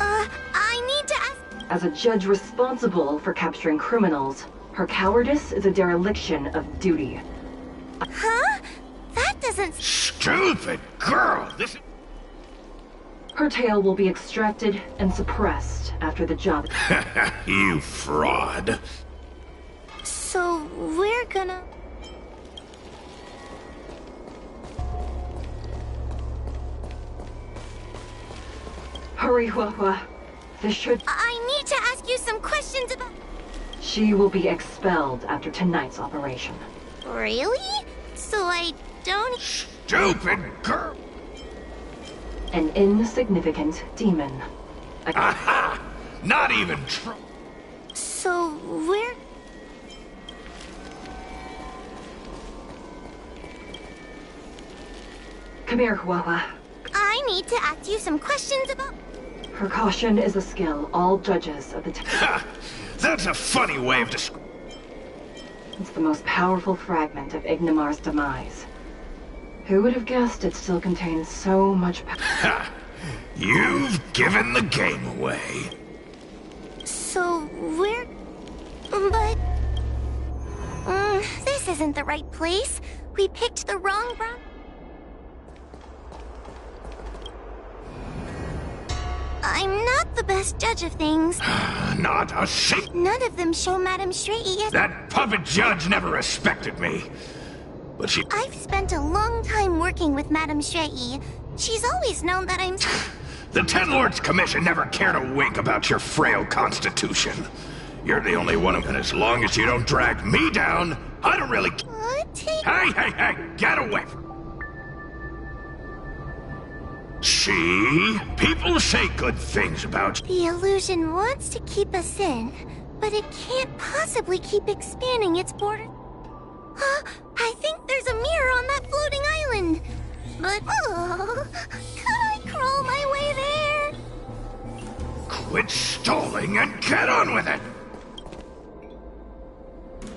I need to ask... As a judge responsible for capturing criminals, her cowardice is a dereliction of duty. Huh? That doesn't... Stupid girl! This... Her tail will be extracted and suppressed after the job. You fraud. So, we're gonna... Hurry, Huahua. This should... I need to ask you some questions about... She will be expelled after tonight's operation. Really? So I don't... Stupid girl! An insignificant demon. Aha! Not even true. So, we're... Come here, Huahua. I need to ask you some questions about... Her caution is a skill all judges of the... Ha! That's a funny way of describing... It's the most powerful fragment of Ignimar's demise. Who would have guessed it still contains so much power? Ha! You've given the game away. So, we're... But... this isn't the right place. We picked the wrong I'm not the best judge of things. Not a shit. None of them show Madame Shrey yet. That puppet judge never respected me. But she... I've spent a long time working with Madame Shrey. She's always known that I'm... The Ten Lords Commission never cared a wink about your frail constitution. You're the only one of them, and as long as you don't drag me down, I don't really... What? Hey, get away from... See? People say good things about you. The illusion wants to keep us in, but it can't possibly keep expanding its border. Huh? I think there's a mirror on that floating island. But, could I crawl my way there? quit stalling and get on with it!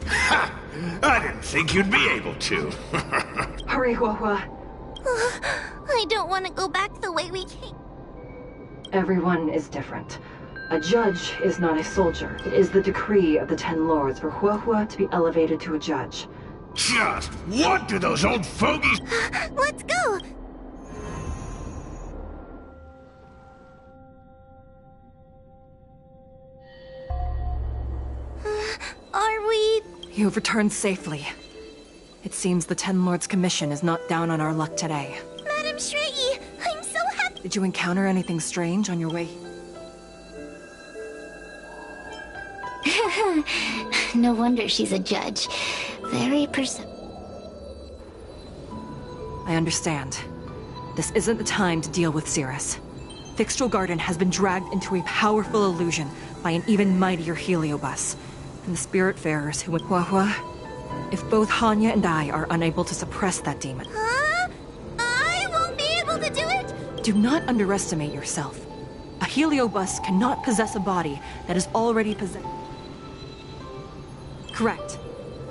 Ha! I didn't think you'd be able to. Hurry, Huahua. I don't want to go back the way we came. Everyone is different. A judge is not a soldier. It is the decree of the Ten Lords for Huahua to be elevated to a judge. Just what do those old fogies... Let's go! Are we... You have returned safely. It seems the Ten Lords Commission is not down on our luck today. Madam Shrey, I'm so happy... Did you encounter anything strange on your way? No wonder she's a judge. Very I understand. This isn't the time to deal with Cirrus. Fixtral Garden has been dragged into a powerful illusion by an even mightier heliobus. And the Spiritfarers who went Huahua... If both Hanya and I are unable to suppress that demon... Huh? I won't be able to do it! Do not underestimate yourself. A heliobus cannot possess a body that is already possessed. Correct.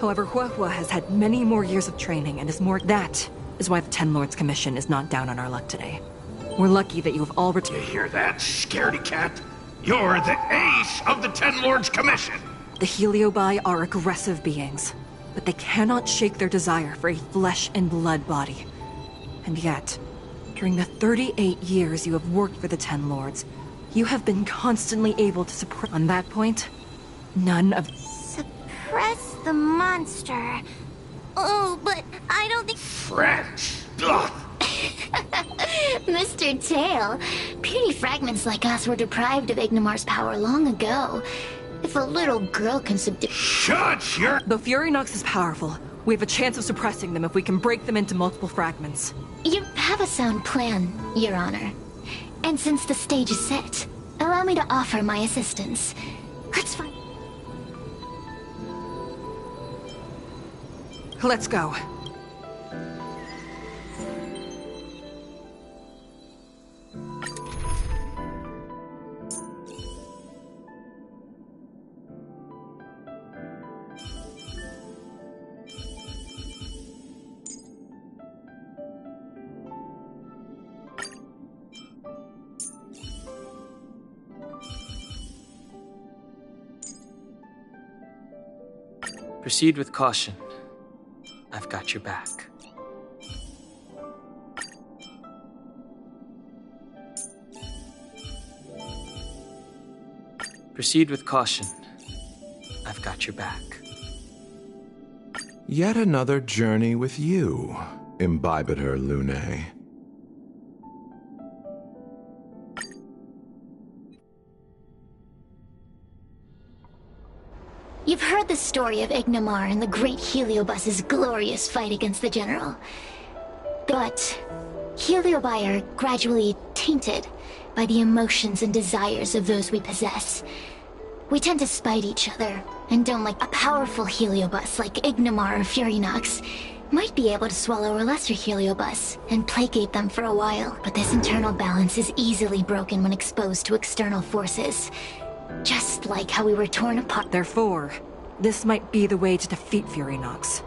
However, Huahua has had many more years of training and is more... That is why the Ten Lords Commission is not down on our luck today. We're lucky that you have all You returned. hear that, scaredy cat? You're the ace of the Ten Lords Commission! The Heliobi are aggressive beings, but they cannot shake their desire for a flesh and blood body. And yet, during the 38 years you have worked for the Ten Lords, you have been constantly able to suppress... On that point, none of... Suppress the monster. Oh, but I don't think... Friends! Ugh. Mr. Tail, puny fragments like us were deprived of Ignimar's power long ago. If a little girl can subdue... Shut your... Though Fury Nox is powerful, we have a chance of suppressing them if we can break them into multiple fragments. You have a sound plan, Your Honor. And since the stage is set, allow me to offer my assistance. Let's find... Let's go. Proceed with caution. I've got your back. Proceed with caution. I've got your back. Yet another journey with you, Imbibiter Lune. You've heard the story of Ignimar and the great Heliobus's glorious fight against the General. But Heliobi are gradually tainted by the emotions and desires of those we possess. We tend to spite each other, and don't like a powerful Heliobus like Ignimar or Fury Nox might be able to swallow a lesser Heliobus and placate them for a while. But this internal balance is easily broken when exposed to external forces. Just like how we were torn apart. Therefore, this might be the way to defeat Fury Nox.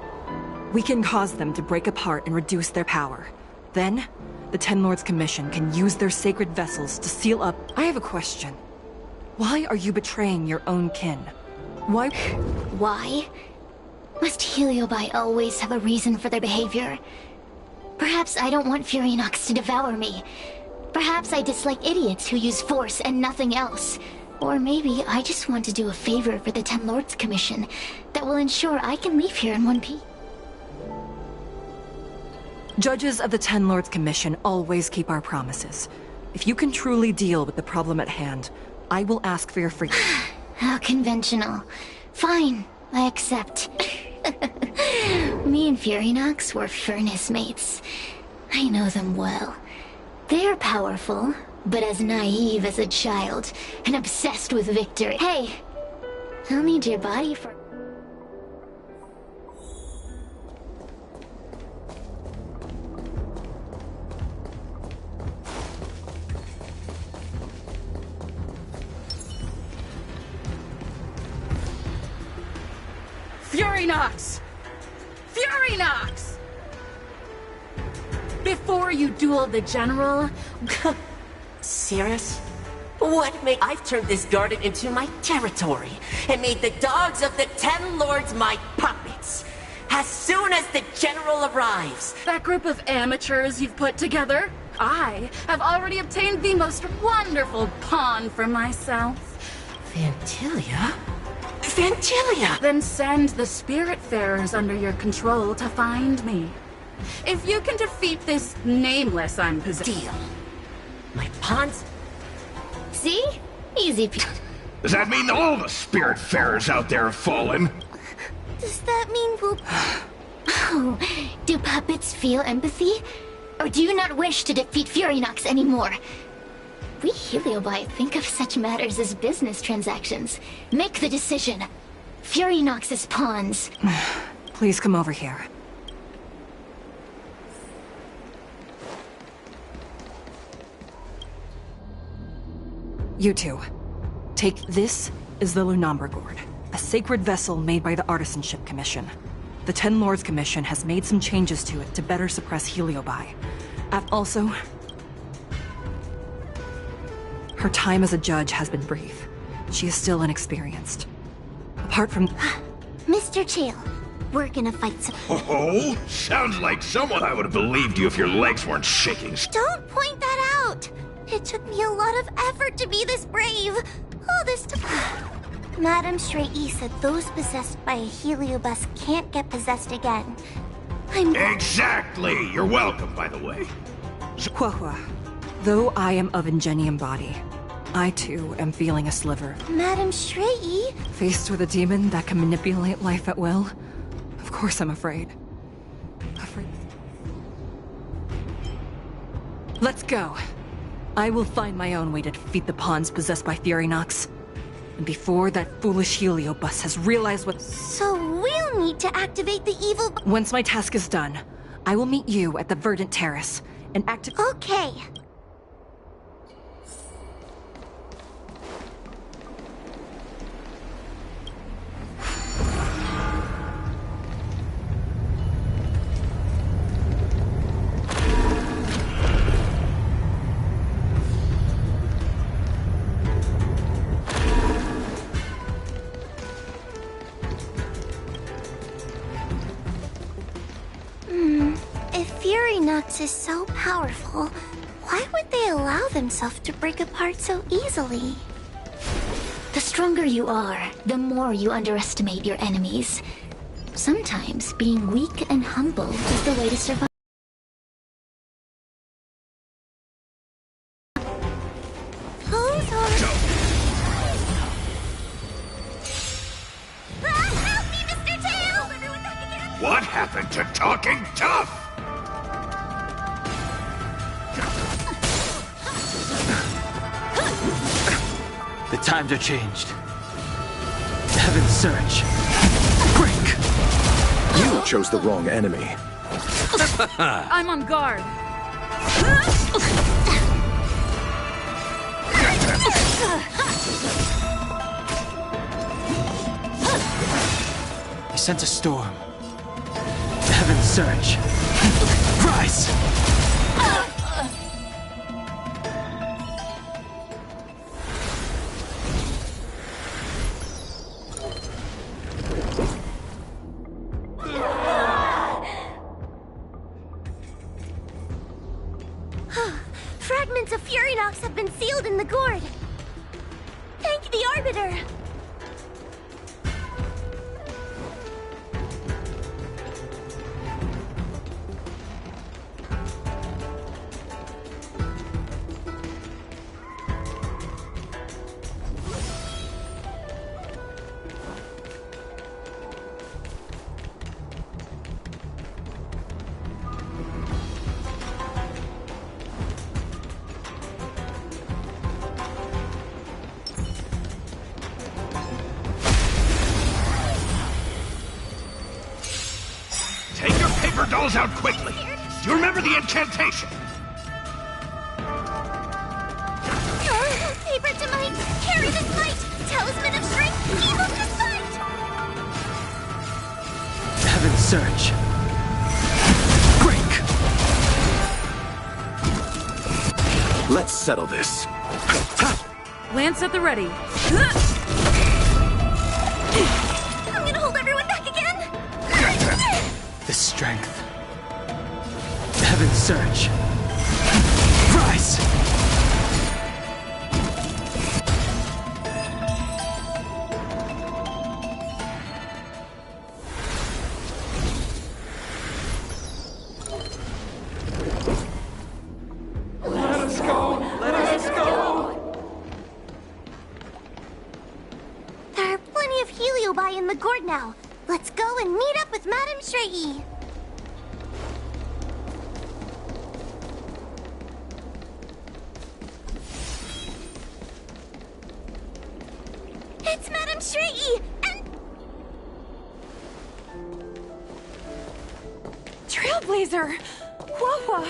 We can cause them to break apart and reduce their power. Then, the Ten Lords Commission can use their sacred vessels to seal up... I have a question. Why are you betraying your own kin? Why? Why? Must Heliobi always have a reason for their behavior? Perhaps I don't want Fury Nox to devour me. Perhaps I dislike idiots who use force and nothing else. Or maybe I just want to do a favor for the Ten Lords Commission that will ensure I can leave here in one piece. Judges of the Ten Lords Commission always keep our promises. If you can truly deal with the problem at hand, I will ask for your free... How conventional. Fine, I accept. Me and Fury Nox were furnace mates. I know them well. They're powerful, but as naive as a child, and obsessed with victory. Hey, I'll need your body for... Furynox! Furynox! Before you dueled the general... Serious? I've turned this garden into my territory and made the dogs of the Ten Lords my puppets. As soon as the general arrives... That group of amateurs you've put together, I have already obtained the most wonderful pawn for myself. Vantilia? Vantilia! Then send the Spiritfarers under your control to find me. If you can defeat this nameless unpossessed... Deal. My pawns... See? Easy. Does that mean all the Spiritfarers out there have fallen? Does that mean we'll... Oh, do puppets feel empathy? Or do you not wish to defeat Furynox anymore? We Heliobi think of such matters as business transactions. Make the decision. Furynox's pawns. Please come over here. You two. Take this is the Lunambra Gourd, a sacred vessel made by the Artisanship Commission. The Ten Lords Commission has made some changes to it to better suppress Heliobi. Also, her time as a judge has been brief. She is still inexperienced. Apart from... Mr. Chael, we're gonna fight some... Oh, sounds like someone I would have believed you if your legs weren't shaking. Don't point that out! It took me a lot of effort to be this brave. All this time... Madame Shrey said those possessed by a heliobus can't get possessed again. Exactly! You're welcome, by the way. Huahua, though I am of Ingenium body, I too am feeling a sliver. Madame Shrey? Faced with a demon that can manipulate life at will, of course I'm afraid. Let's go. I will find my own way to defeat the pawns possessed by Furynox. And before that foolish heliobus has realized what... So we'll need to activate the evil... Once my task is done, I will meet you at the Verdant Terrace and activate... Okay. If Furynox is so powerful, why would they allow themselves to break apart so easily? The stronger you are, the more you underestimate your enemies. Sometimes being weak and humble is the way to survive. Help me, Mr. Tail! Everyone back again! What happened to talking tough? The times are changed. Heaven's surge. Break! You chose the wrong enemy. I'm on guard. He sent a storm. Heaven's surge. Rise! Fragments of Furynox have been sealed in the gourd. Thank the Arbiter. Take your paper dolls out quickly. Do you remember the incantation? Paper to might, carry this might, talisman of strength, evil to fight! Surge. Break! Let's settle this. Lance at the ready. I'm gonna hold everyone back again! The strength. Heaven Surge. Rise! There are plenty of heliobi in the gourd now. Let's go and meet up with Madame Shrey. It's Madame Shrey and Trailblazer! Wawa!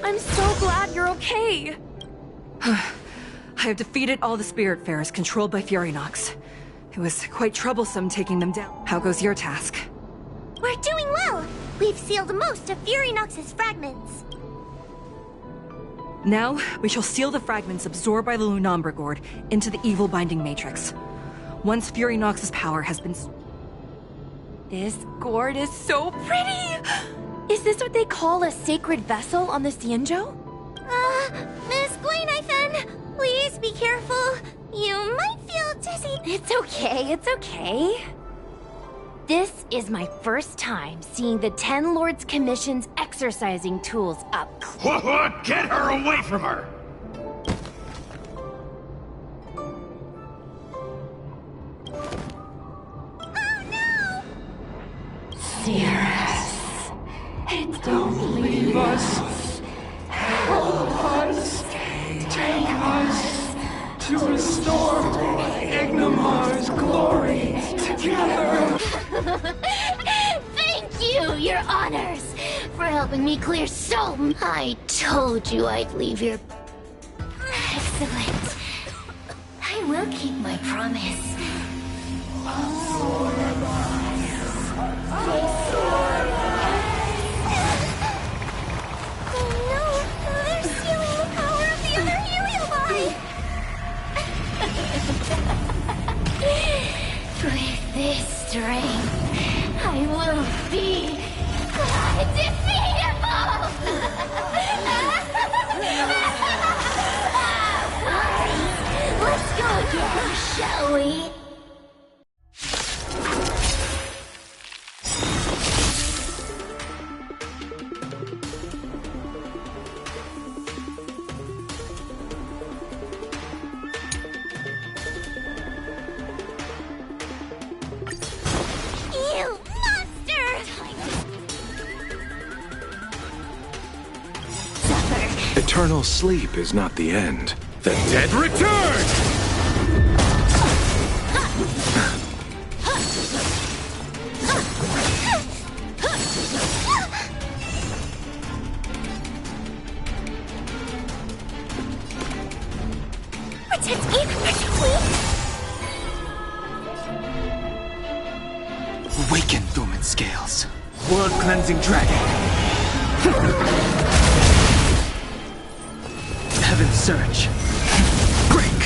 I'm so glad you're okay! I have defeated all the Spiritfarers controlled by Furynox. It was quite troublesome taking them down. How goes your task? we're doing well. We've sealed most of Furynox's fragments. Now, we shall seal the fragments absorbed by the Lunombra Gourd into the evil binding matrix. Once Furynox's power has been... This gourd is so pretty! Is this what they call a sacred vessel on the Xianzhou? Miss Gwaynithan, please be careful. You might feel dizzy. It's okay, it's okay. This is my first time seeing the Ten Lords Commission's exercising tools up close. What? Get her away from her! Don't leave us. Help us. Take us to restore Ignimar's glory together. Thank you, your honors, for helping me clear so... I told you I'd leave here. Excellent. I will keep my promise. They're stealing the power of the other heliobi! With this strength, I will be undefeatable! Let's go again, shall we? You monster! Suffer. Eternal sleep is not the end. The dead return! Protect me! Protect me! Awaken, Thuman Scales. World-cleansing dragon. Heaven Surge. Break!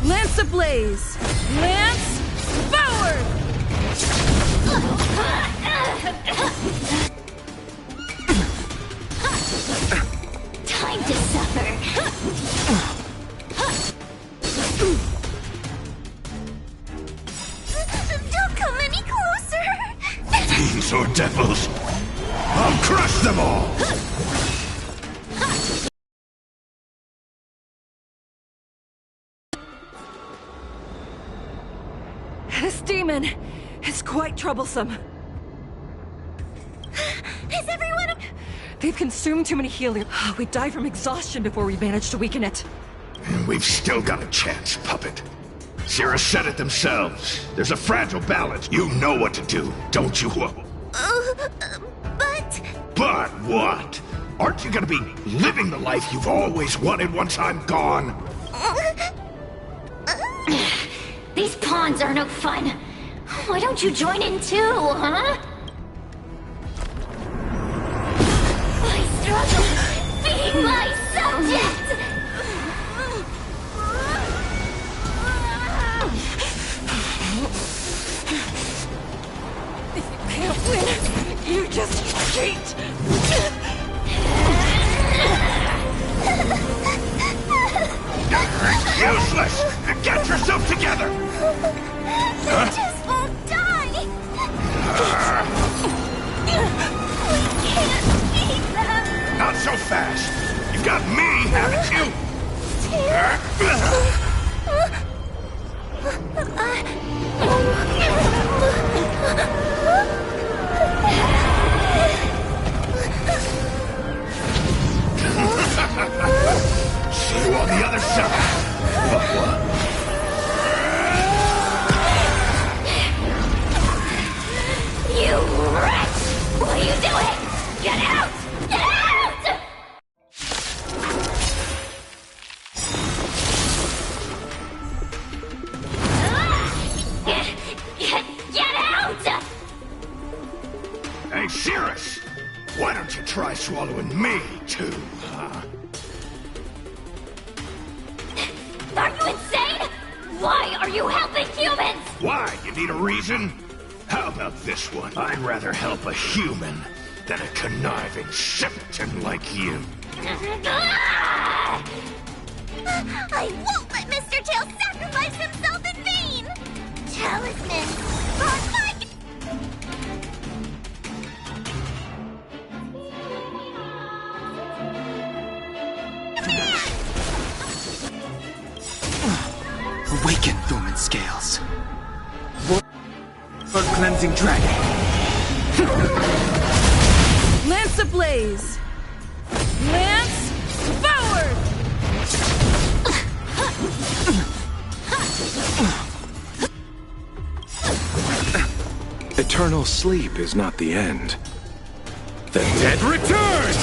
Lance ablaze! Lance forward! Time to suffer! Don't come any closer! Fiends or devils, I'll crush them all! This demon is quite troublesome. Is everyone... They've consumed too many helium. We'd die from exhaustion before we managed to weaken it. And we've still got a chance, puppet. Sierra said it themselves. There's a fragile balance. You know what to do, don't you? but... But what? Aren't you gonna be living the life you've always wanted once I'm gone? These pawns are no fun. Why don't you join in too, huh? I struggle being my subject! If you can't win, you just cheat! Useless! Get yourself together! They just won't die! We can't beat them! Not so fast! You've got me, haven't you? See you on the other side! You wretch! What are you doing? Get out! Get out! Get out! Hey, Cirrus! Why don't you try swallowing me, too, huh? Are you insane? Why are you helping humans? Why? You need a reason? How about this one? I'd rather help a human than a conniving simpleton like you. I won't let Mr. Tail sacrifice himself in vain! Talisman, on my... Awaken, Dormant Scales. Blood cleansing dragon. Lance ablaze! Lance forward! Eternal sleep is not the end. The dead return!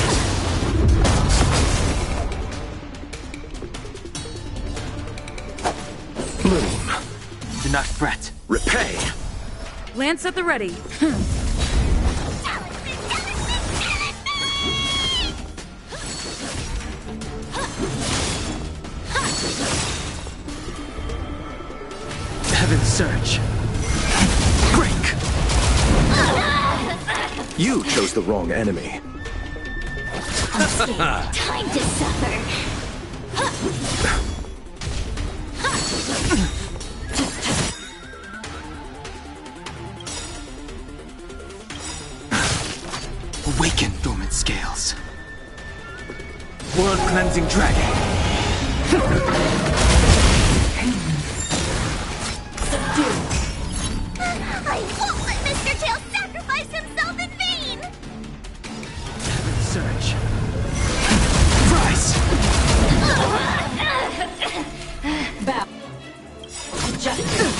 Bloom. Do not fret. Repay. Lance at the ready. Heaven's Surge. Break! You chose the wrong enemy. Time to suffer. Awaken, Dormant Scales. World Cleansing Dragon. I won't let Mr. Tail sacrifice himself in vain! Heaven's Surge. Rise! Bow. Justice.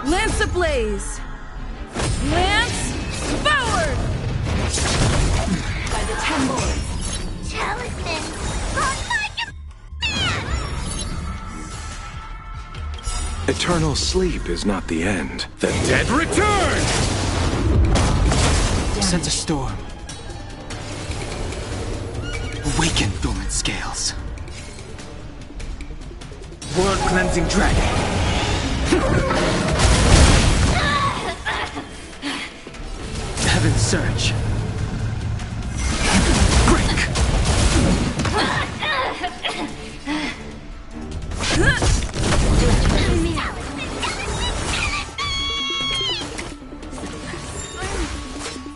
Lance ablaze! Lance forward! By the 10 Lords. Talisman, on my command! Eternal sleep is not the end. The dead return! Sense a storm. Awaken, Dormant Scales. World Cleansing Dragon. Heaven's Surge. Break!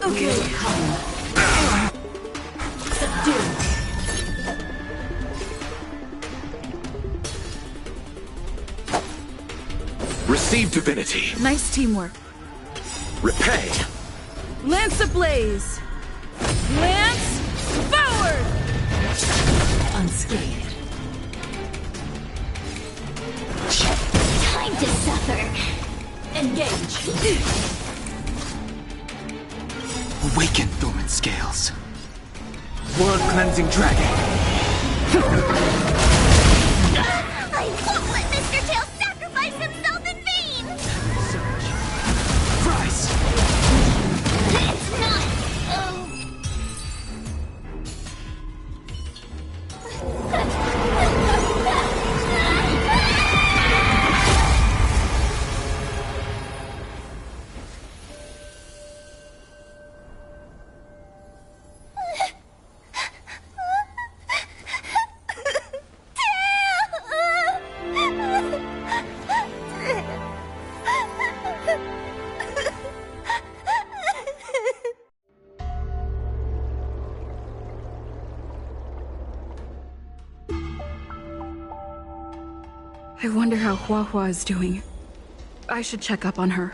Okay. Subdue. Receive divinity. Nice teamwork. Repay. Lance ablaze! Lance forward! Unscathed. Time to suffer. Engage. Awaken, Dormant Scales. World-cleansing dragon. I won't let Mr. Tail sacrifice himself in vain! Christ! It's not... I wonder how Huahua is doing. I should check up on her.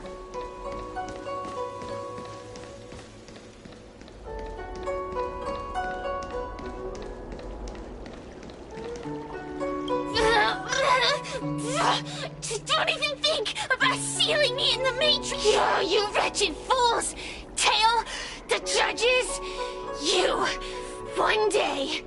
Don't even think about sealing me in the Matrix! Oh, you wretched fools! Tail, the judges, you, one day...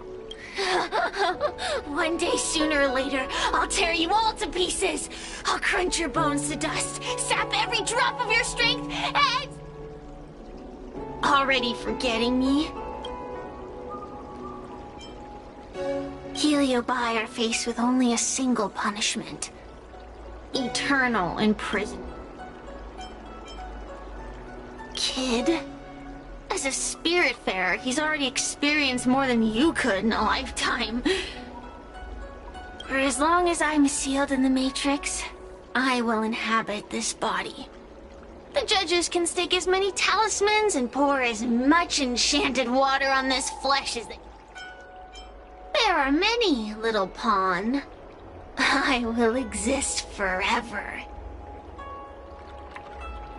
One day, sooner or later, I'll tear you all to pieces! I'll crunch your bones to dust, sap every drop of your strength, and... Already forgetting me? Heliobi are faced with only a single punishment. Eternal imprisonment. Kid? As a spiritfarer, he's already experienced more than you could in a lifetime. For as long as I'm sealed in the Matrix, I will inhabit this body. The judges can stake as many talismans and pour as much enchanted water on this flesh as they... There are many, little pawn. I will exist forever.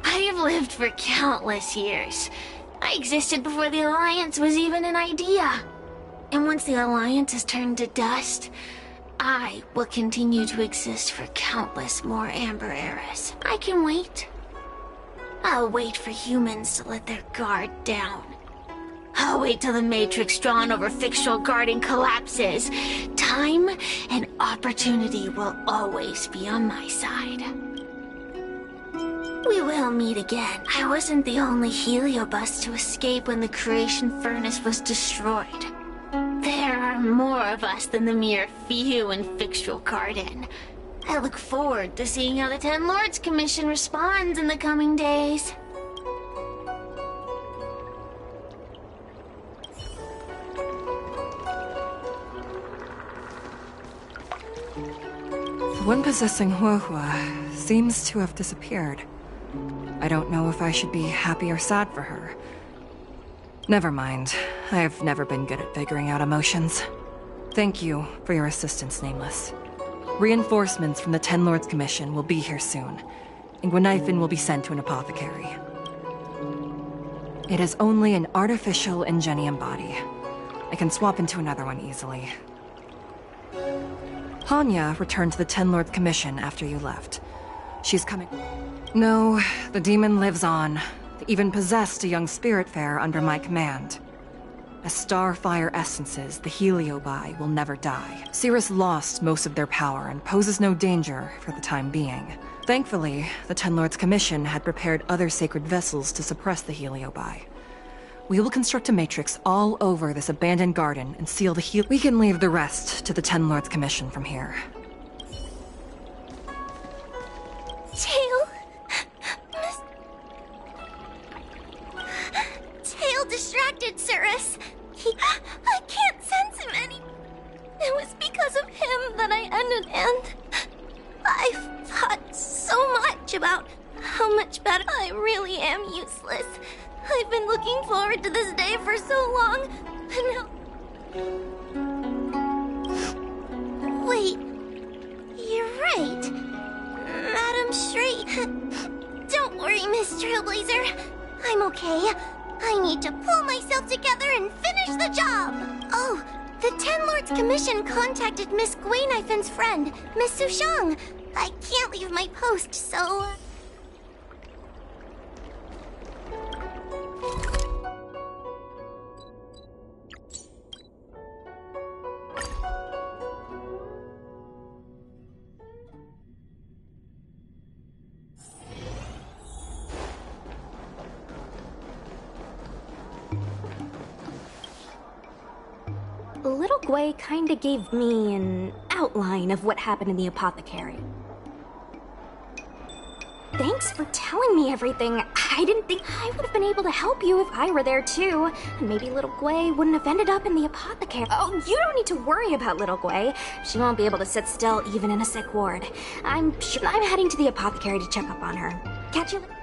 I have lived for countless years. I existed before the Alliance was even an idea. And once the Alliance is turned to dust, I will continue to exist for countless more Amber eras. I can wait. I'll wait for humans to let their guard down. I'll wait till the Matrix drawn over Fictional Garden collapses. Time and opportunity will always be on my side. We will meet again. I wasn't the only Heliobus to escape when the creation furnace was destroyed. There are more of us than the mere few in Fictional Garden. I look forward to seeing how the Ten Lords Commission responds in the coming days. The one possessing Huahua seems to have disappeared. I don't know if I should be happy or sad for her. Never mind. I've never been good at figuring out emotions. Thank you for your assistance, Nameless. Reinforcements from the Ten Lords Commission will be here soon, and Gwenifin will be sent to an apothecary. It is only an artificial Ingenium body. I can swap into another one easily. Hanya returned to the Ten Lords Commission after you left. She's coming... No, the demon lives on. They even possessed a young spiritfarer under my command. As starfire essences, the Heliobi will never die. Cirrus lost most of their power and poses no danger for the time being. Thankfully, the Ten Lords Commission had prepared other sacred vessels to suppress the Heliobi. We will construct a matrix all over this abandoned garden and seal the We can leave the rest to the Ten Lords Commission from here. Tail? Tail distracted Cirrus. I can't sense him any... It was because of him that I ended, and... I've thought so much about how much better I really am useless. I've been looking forward to this day for so long, and now... Wait, you're right. Madam Straight. Don't worry, Miss Trailblazer. I'm okay. I need to pull myself together and finish the job. Oh, the Ten Lords Commission contacted Miss Guinifin's friend, Miss Sushang. I can't leave my post, so... little Gwei kinda gave me an outline of what happened in the apothecary. Thanks for telling me everything. I didn't think I would have been able to help you if I were there too. And maybe little Gwei wouldn't have ended up in the apothecary. Oh, you don't need to worry about little Gwei. She won't be able to sit still even in a sick ward. I'm heading to the apothecary to check up on her. Catch you later.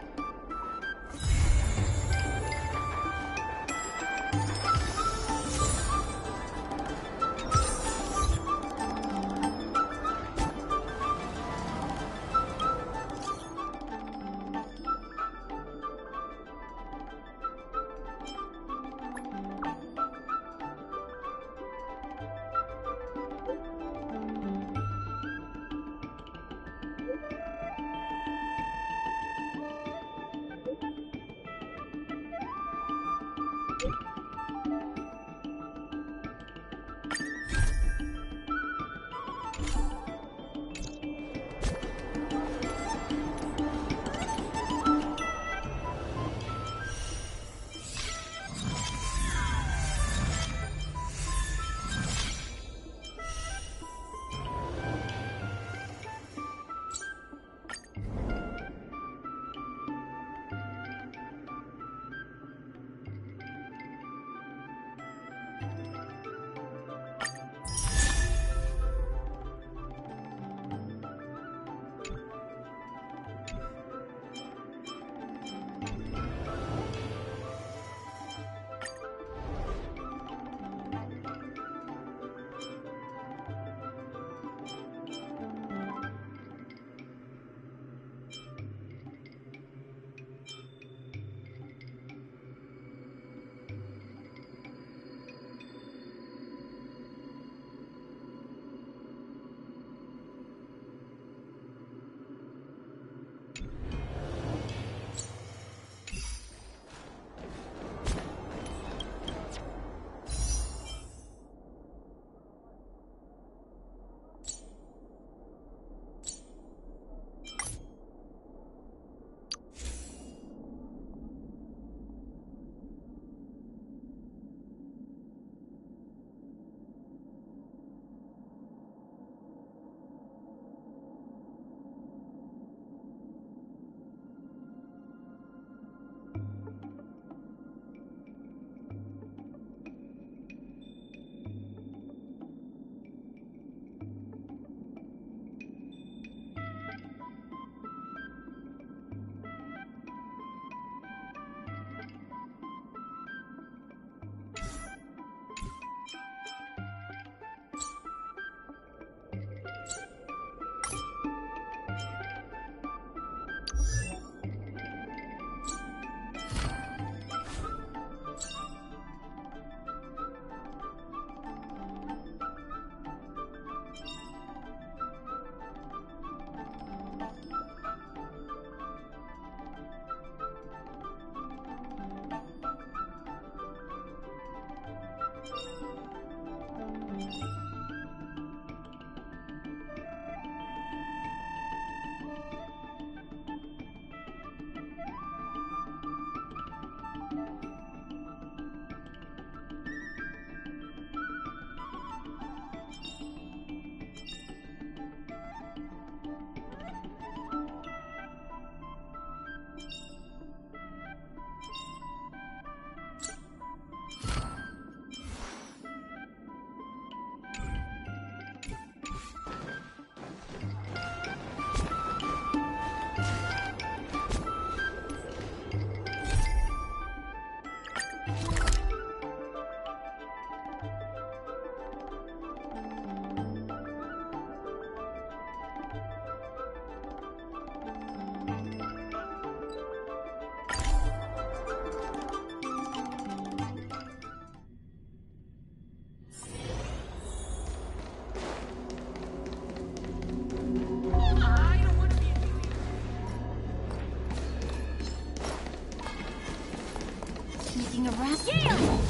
Making a rat. Yeah!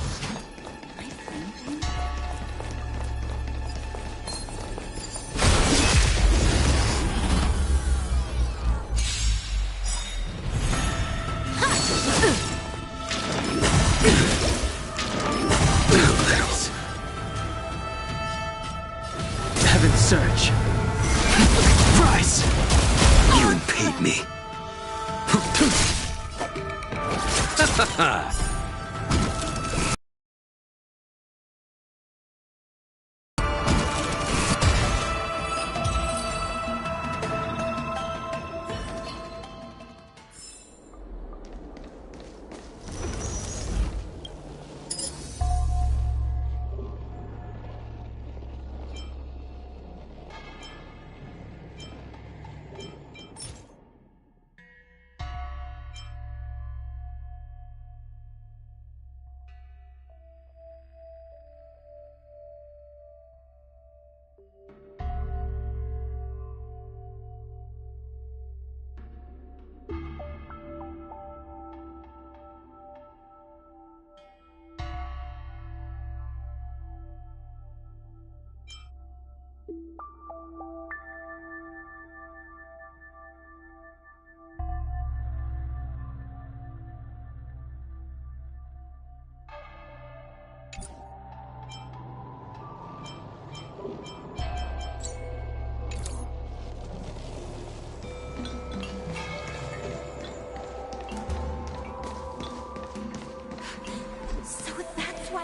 Surge. Rise! You impede me.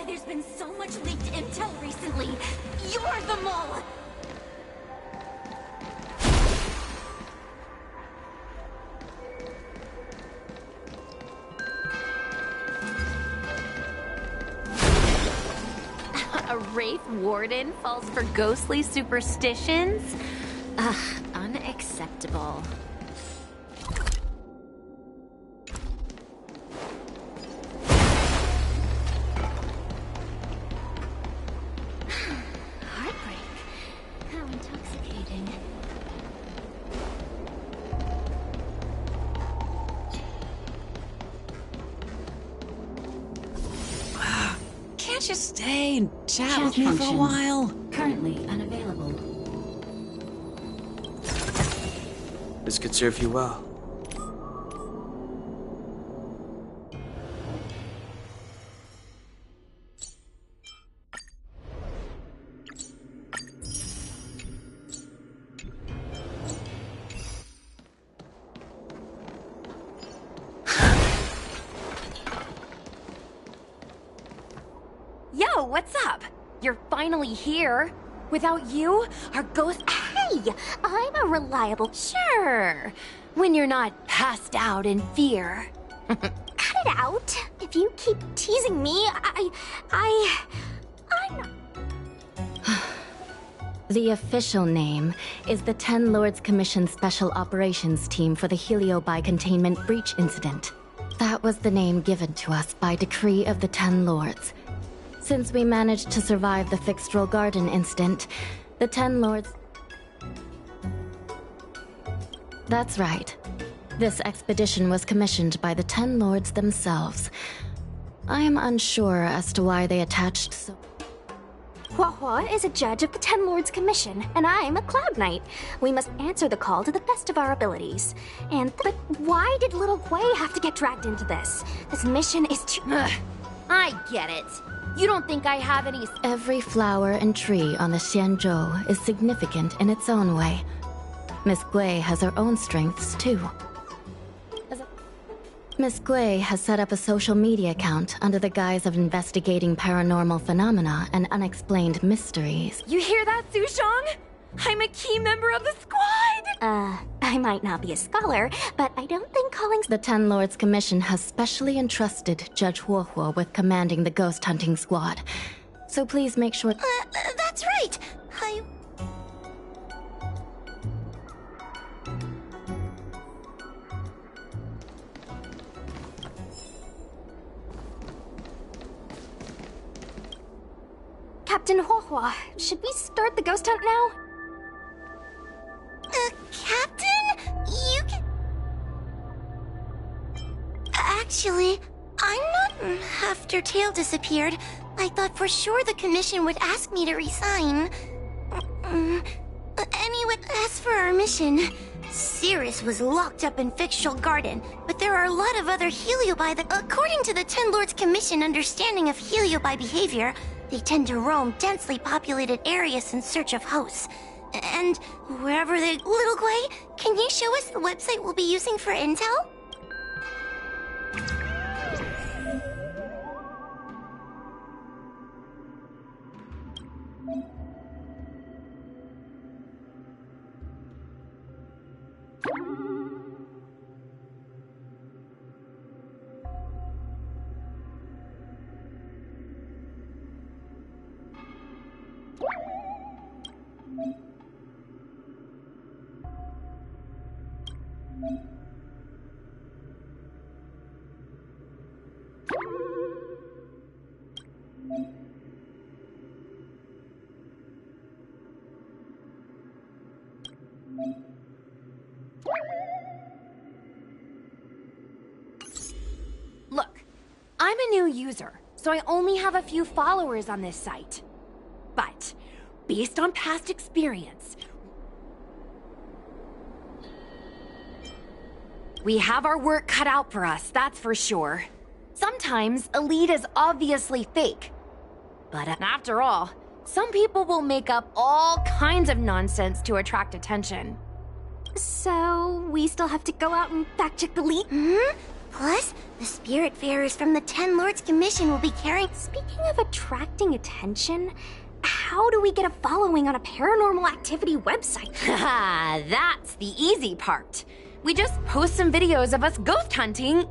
There's been so much leaked intel recently. You're the mole! A Wraith Warden falls for ghostly superstitions? Ugh, unacceptable. Can't you stay and chat with me for a while? Currently unavailable. This could serve you well. Yo, what's up? You're finally here. Without you, our ghost— Hey, I'm a reliable— Sure, when you're not passed out in fear. Cut it out. If you keep teasing me, I'm... The official name is the Ten Lords Commission Special Operations Team for the Heliobi Containment Breach Incident. That was the name given to us by decree of the Ten Lords. Since we managed to survive the Fixtral Garden incident, the Ten Lords... That's right. This expedition was commissioned by the Ten Lords themselves. I am unsure as to why they attached so... Huahua is a judge of the Ten Lords Commission, and I'm a Cloud Knight. We must answer the call to the best of our abilities. But why did little Gui have to get dragged into this? This mission is too... I get it. You don't think I have any— Every flower and tree on the Xianzhou is significant in its own way. Miss Gui has her own strengths, too. Miss Gui has set up a social media account under the guise of investigating paranormal phenomena and unexplained mysteries. You hear that, Sushong? I'm a key member of the squad! I might not be a scholar, but I don't think calling... The Ten Lords Commission has specially entrusted Judge Huohuo with commanding the ghost hunting squad. So please make sure... That's right! Captain Huohuo, should we start the ghost hunt now? Captain? You can... Actually, I'm not... After Tail disappeared, I thought for sure the commission would ask me to resign. Anyway, as for our mission, Cirrus was locked up in Fixtral Garden, but there are a lot of other Heliobi that... According to the Ten Lords Commission understanding of Heliobi behavior, they tend to roam densely populated areas in search of hosts. And wherever they... Little Gwei, can you show us the website we'll be using for intel? Look, I'm a new user, so I only have a few followers on this site. But, based on past experience, we have our work cut out for us, that's for sure. Sometimes a lead is obviously fake. But after all, some people will make up all kinds of nonsense to attract attention. So, we still have to go out and fact-check the lead? Mm-hmm. Plus, the Spiritfarers from the Ten Lords Commission will be carrying... Speaking of attracting attention, how do we get a following on a paranormal activity website? Haha, that's the easy part. We just post some videos of us ghost hunting,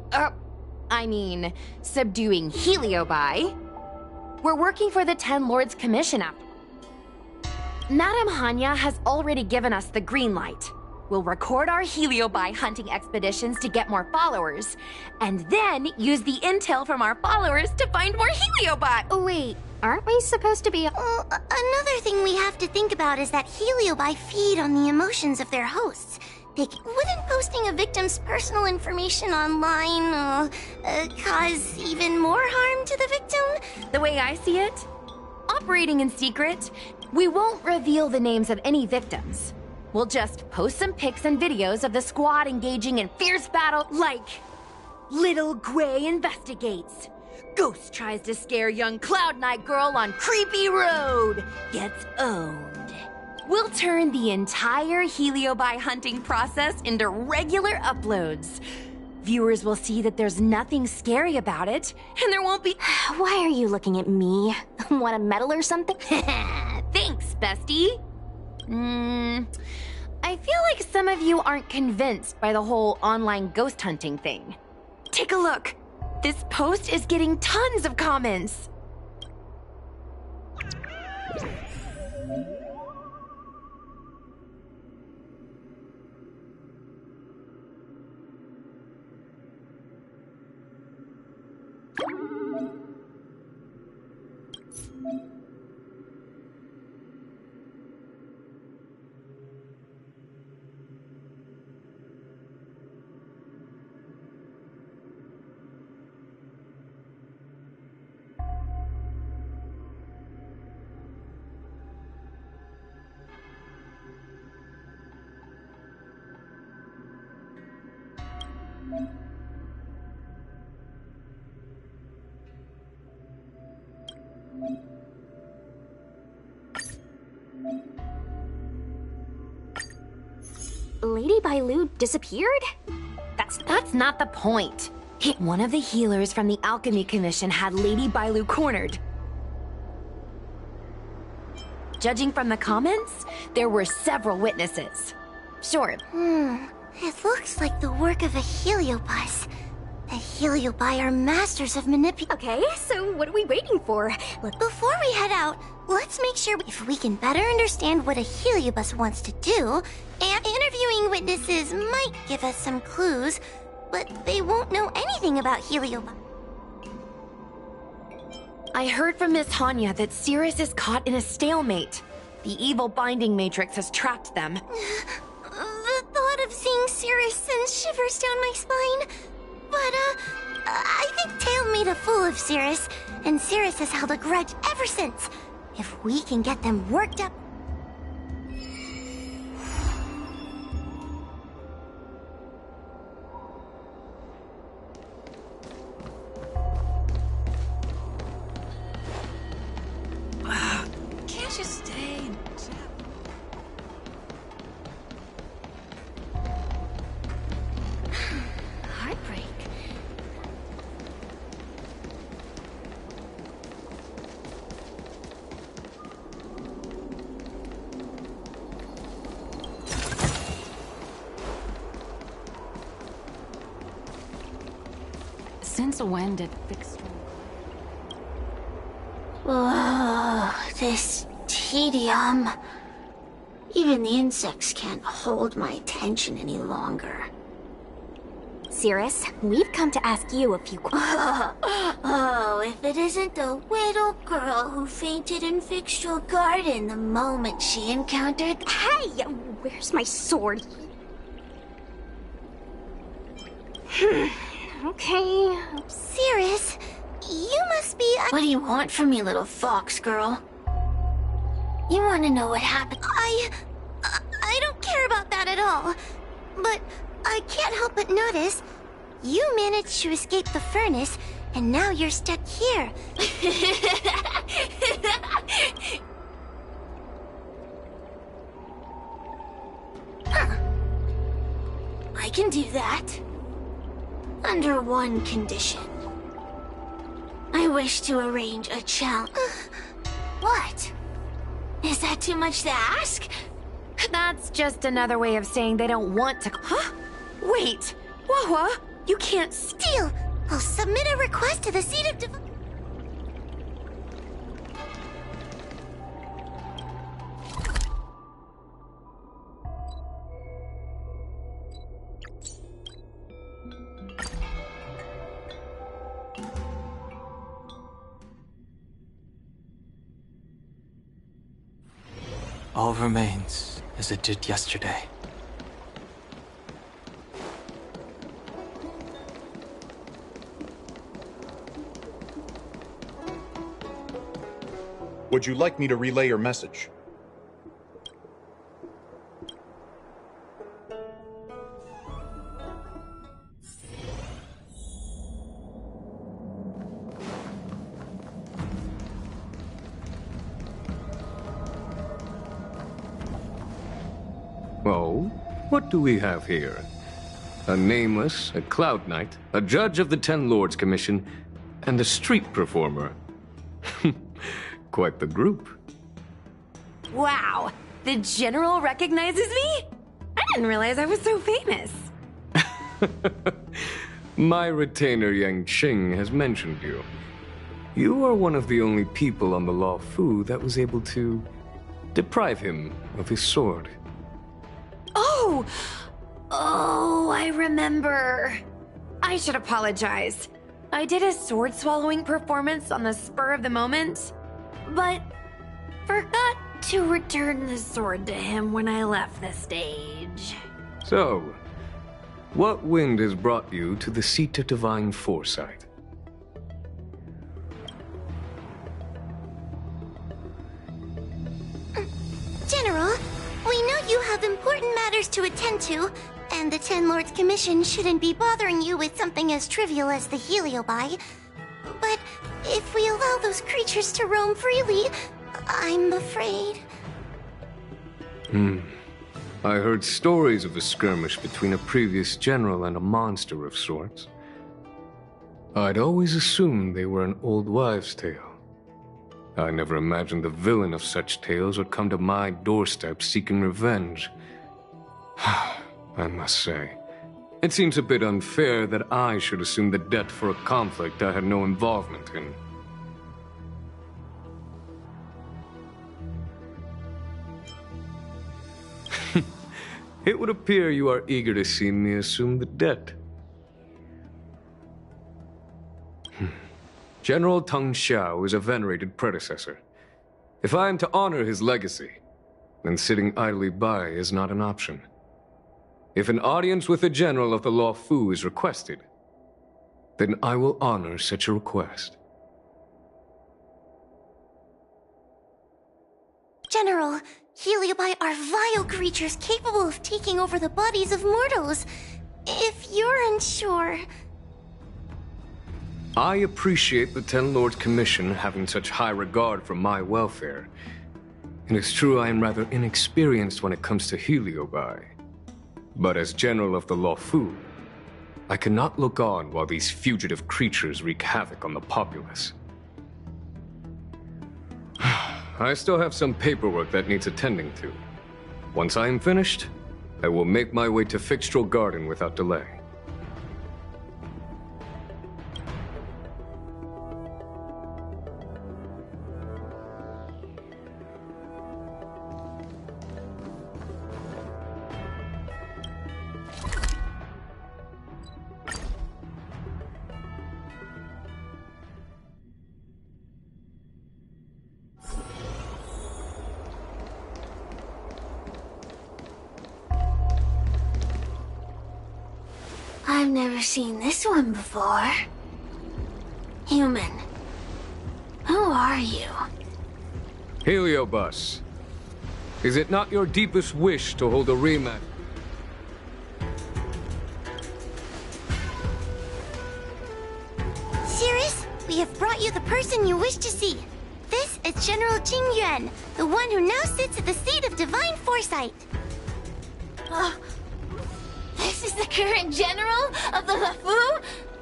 subduing Heliobi. We're working for the Ten Lords Commission app. Madame Hanya has already given us the green light. We'll record our Heliobi hunting expeditions to get more followers, and then use the intel from our followers to find more Heliobi! Oh, wait, aren't we supposed to be... another thing we have to think about is that Heliobi feed on the emotions of their hosts. Wouldn't posting a victim's personal information online, cause even more harm to the victim? The way I see it, operating in secret, we won't reveal the names of any victims. We'll just post some pics and videos of the squad engaging in fierce battle, like... Little Gwei investigates. Ghost tries to scare young Cloud Knight girl on creepy road. Gets owned. We'll turn the entire Heliobi hunting process into regular uploads. Viewers will see that there's nothing scary about it, and there won't be... Why are you looking at me? Want a medal or something? Thanks, bestie. I feel like some of you aren't convinced by the whole online ghost hunting thing. Take a look. This post is getting tons of comments. Lady Bailu disappeared? That's not the point. One of the healers from the Alchemy Commission had Lady Bailu cornered. Judging from the comments, there were several witnesses. Sure. It looks like the work of a Heliobus. The Heliobi are masters of manipulation. Okay, so what are we waiting for? Before we head out, let's make sure if we can better understand what a Heliobus wants to do, and interviewing witnesses might give us some clues, but they won't know anything about Heliobi. I heard from Miss Hanya that Cirrus is caught in a stalemate. The evil binding matrix has trapped them. The thought of seeing Cirrus sends shivers down my spine. But, I think Tail made a fool of Cirrus, and Cirrus has held a grudge ever since. If we can get them worked up... Can't you stay? Since when did Fixstro... Oh, this tedium. Even the insects can't hold my attention any longer. Cirrus, we've come to ask you a few questions. Oh, if it isn't the little girl who fainted in Fixstro Garden the moment she encountered... Hey! Where's my sword? Okay... Cirrus, you must be... What do you want from me, little fox girl? You want to know what happened? I don't care about that at all. But I can't help but notice you managed to escape the furnace, and now you're stuck here. Huh. I can do that. Under one condition. I wish to arrange a challenge. What? Is that too much to ask? That's just another way of saying they don't want to... Huh? Wait! Wawa, you can't... Steal! I'll submit a request to the seat of... All remains as it did yesterday. Would you like me to relay your message? Oh, what do we have here? A nameless, a cloud knight, a judge of the Ten Lords Commission, and a street performer. Quite the group. Wow! The General recognizes me? I didn't realize I was so famous. My retainer Yang Qing has mentioned you. You are one of the only people on the Law Fu that was able to deprive him of his sword. Oh! Oh, I remember. I should apologize. I did a sword-swallowing performance on the spur of the moment, but forgot to return the sword to him when I left the stage. So, what wind has brought you to the seat of divine foresight? General, we know you have important matters to attend to, and the Ten Lords Commission shouldn't be bothering you with something as trivial as the Heliobi. But if we allow those creatures to roam freely, I'm afraid... I heard stories of a skirmish between a previous general and a monster of sorts. I'd always assumed they were an old wives' tale. I never imagined the villain of such tales would come to my doorstep seeking revenge. I must say, it seems a bit unfair that I should assume the debt for a conflict I had no involvement in. It would appear you are eager to see me assume the debt. General Teng Xiao is a venerated predecessor. If I am to honor his legacy, then sitting idly by is not an option. If an audience with the general of the Law Fu is requested, then I will honor such a request. General, Heliobi are vile creatures capable of taking over the bodies of mortals. If you're unsure... I appreciate the Ten Lords Commission having such high regard for my welfare. It is true I am rather inexperienced when it comes to Heliobi. But as General of the Law Fu, I cannot look on while these fugitive creatures wreak havoc on the populace. I still have some paperwork that needs attending to. Once I am finished, I will make my way to Fixstro Garden without delay. I've never seen this one before. Human. Who are you? Heliobus. Is it not your deepest wish to hold a rematch? Cirrus, we have brought you the person you wish to see. This is General Jingyuan, the one who now sits at the seat of divine foresight. This is the current general of the LeFou?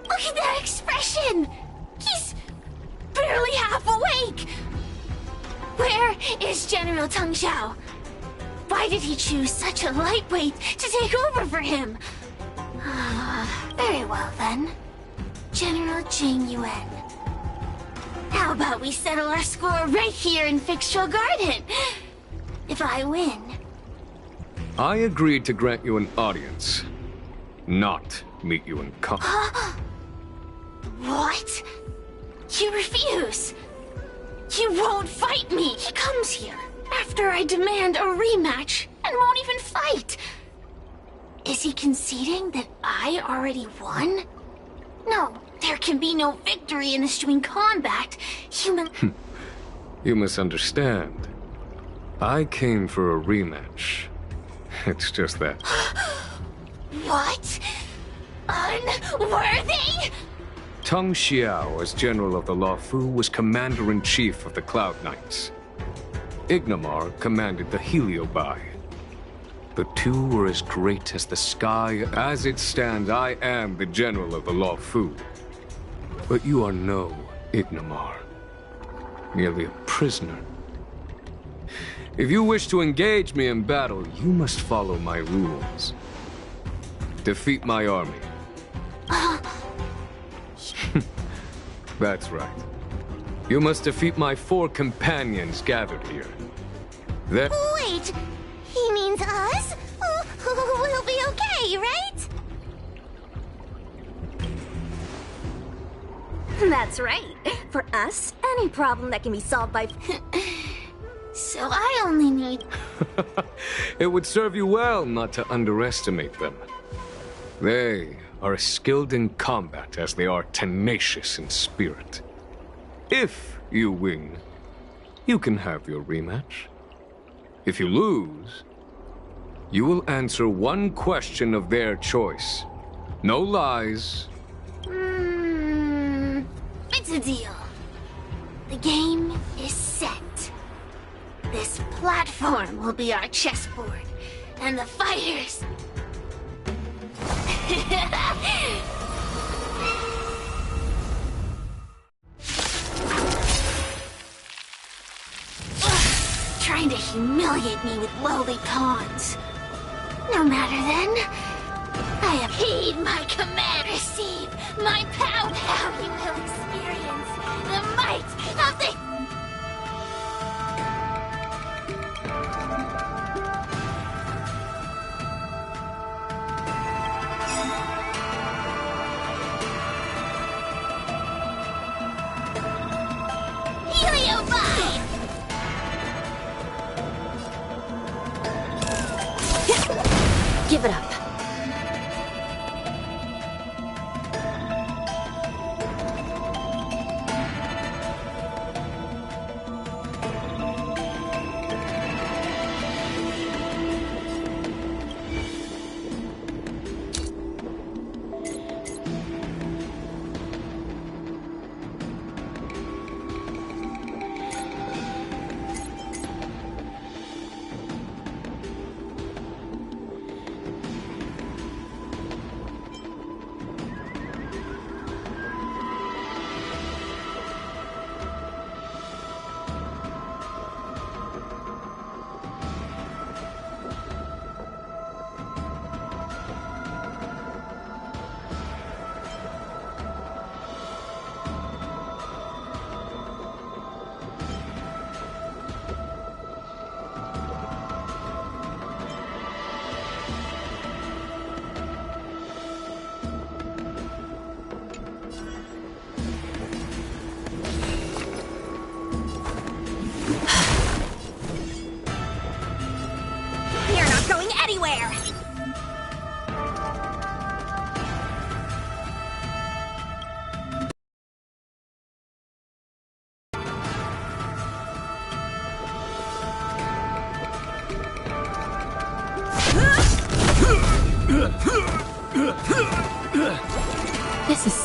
Look at that expression! He's barely half awake! Where is General Teng Xiao? Why did he choose such a lightweight to take over for him? Very well then. General Jingyuan. How about we settle our score right here in Fixtral Garden? If I win. I agreed to grant you an audience, not meet you in combat. What? You refuse? You won't fight me! He comes here after I demand a rematch and won't even fight! Is he conceding that I already won? No, there can be no victory in eschewing combat. Human... You misunderstand. I came for a rematch. It's just that. What? Unworthy? Teng Xiao, as General of the LeFou, was Commander-in-Chief of the Cloud Knights. Ignamar commanded the Heliobi. The two were as great as the sky. As it stands, I am the General of the LeFou. But you are no Ignamar. Merely a prisoner. If you wish to engage me in battle, you must follow my rules. Defeat my army. That's right. You must defeat my 4 companions gathered here. Then... Wait! He means us? We'll be okay, right? That's right. For us, any problem that can be solved by... So I only need... It would serve you well not to underestimate them. They are as skilled in combat as they are tenacious in spirit. If you win, you can have your rematch. If you lose, you will answer one question of their choice. No lies. It's a deal. The game is set. This platform will be our chessboard, and the fighters... Trying to humiliate me with lowly pawns. No matter then. I have heed my command. Receive my power. Now you will experience the might of the... Give it up.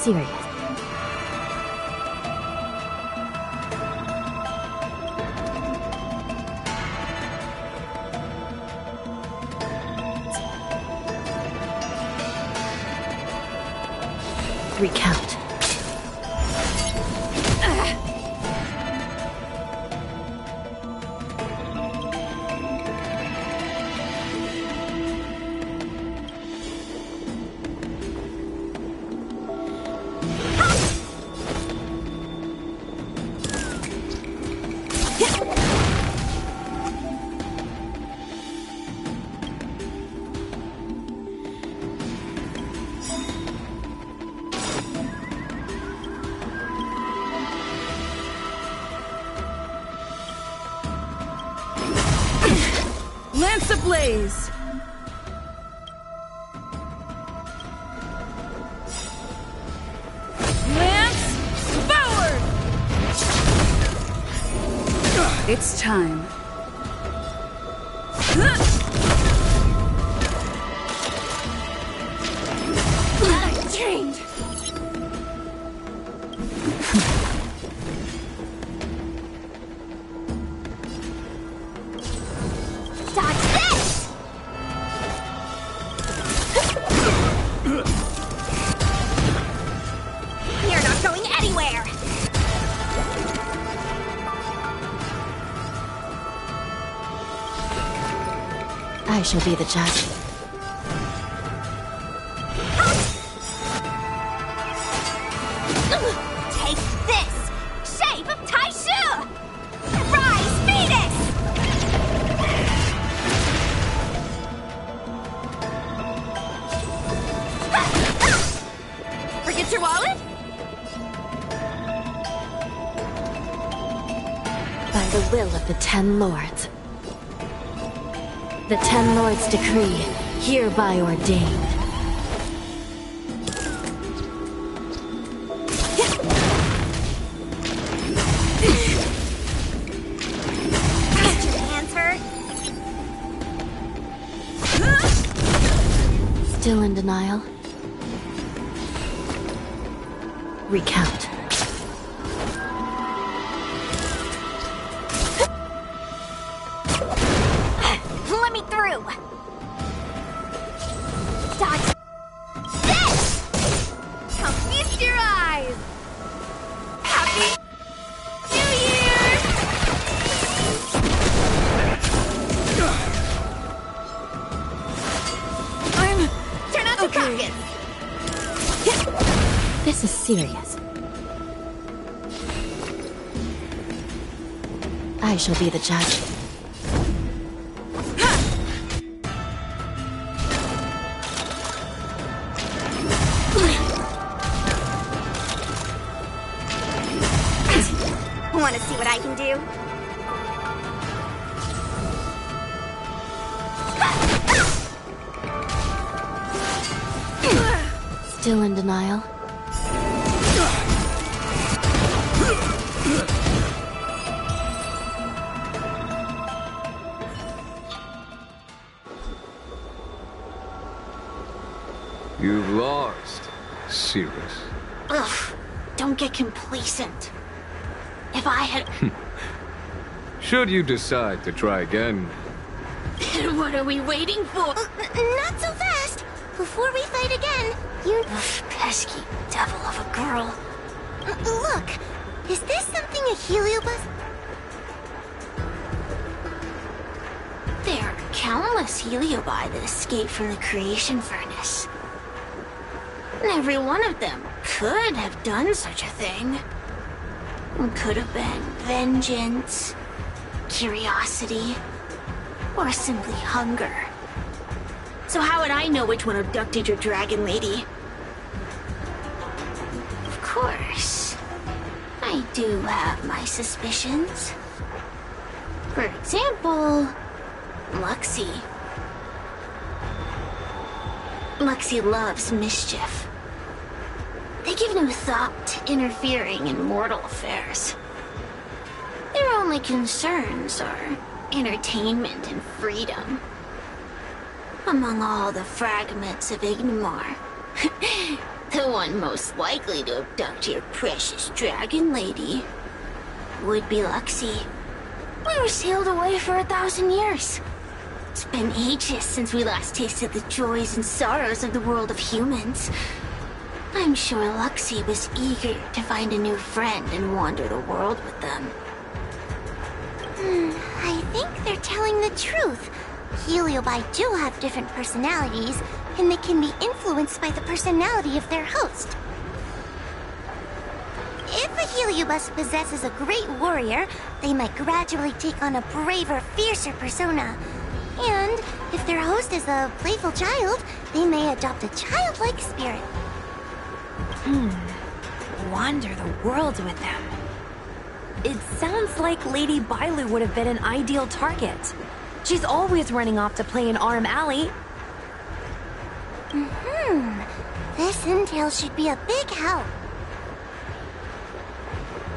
serious. Recount. Lance ablaze! Lance forward! It's time. Change! Dodge this! You're not going anywhere! I shall be the judge. Take this! Shape of Taishu! Rise, Phoenix! Forget your wallet? By the will of the Ten Lords. The Ten Lords' decree, hereby ordained. Get your hands hurt? Still in denial? Recount. Let me through! Dodge this! Now feast your eyes! Happy New Year! Turn out your pockets! This is serious. I shall be the judge. Want to see what I can do? Still in denial? You've lost, Cirrus. Ugh, don't get complacent. If I had... Should you decide to try again, What are we waiting for? Not so fast! Before we fight again, you... pesky devil of a girl. Look, is this something a heliobus... There are countless heliobi that escaped from the creation furnace. And every one of them could have done such a thing. It could have been vengeance, curiosity, or simply hunger. So how would I know which one abducted your dragon lady? Of course, I do have my suspicions. For example, Luxie. Luxie loves mischief. They give no thought to interfering in mortal affairs. Their only concerns are entertainment and freedom. Among all the fragments of Ignomar, The one most likely to abduct your precious dragon lady would be Luxie. We were sealed away for 1,000 years. It's been ages since we last tasted the joys and sorrows of the world of humans. I'm sure Luxie was eager to find a new friend and wander the world with them. I think they're telling the truth. Heliobi do have different personalities, and they can be influenced by the personality of their host. If a Heliobus possesses a great warrior, they might gradually take on a braver, fiercer persona. And if their host is a playful child, they may adopt a childlike spirit. Wander the world with them. It sounds like Lady Bailu would have been an ideal target. She's always running off to play in Arm Alley. This intel should be a big help.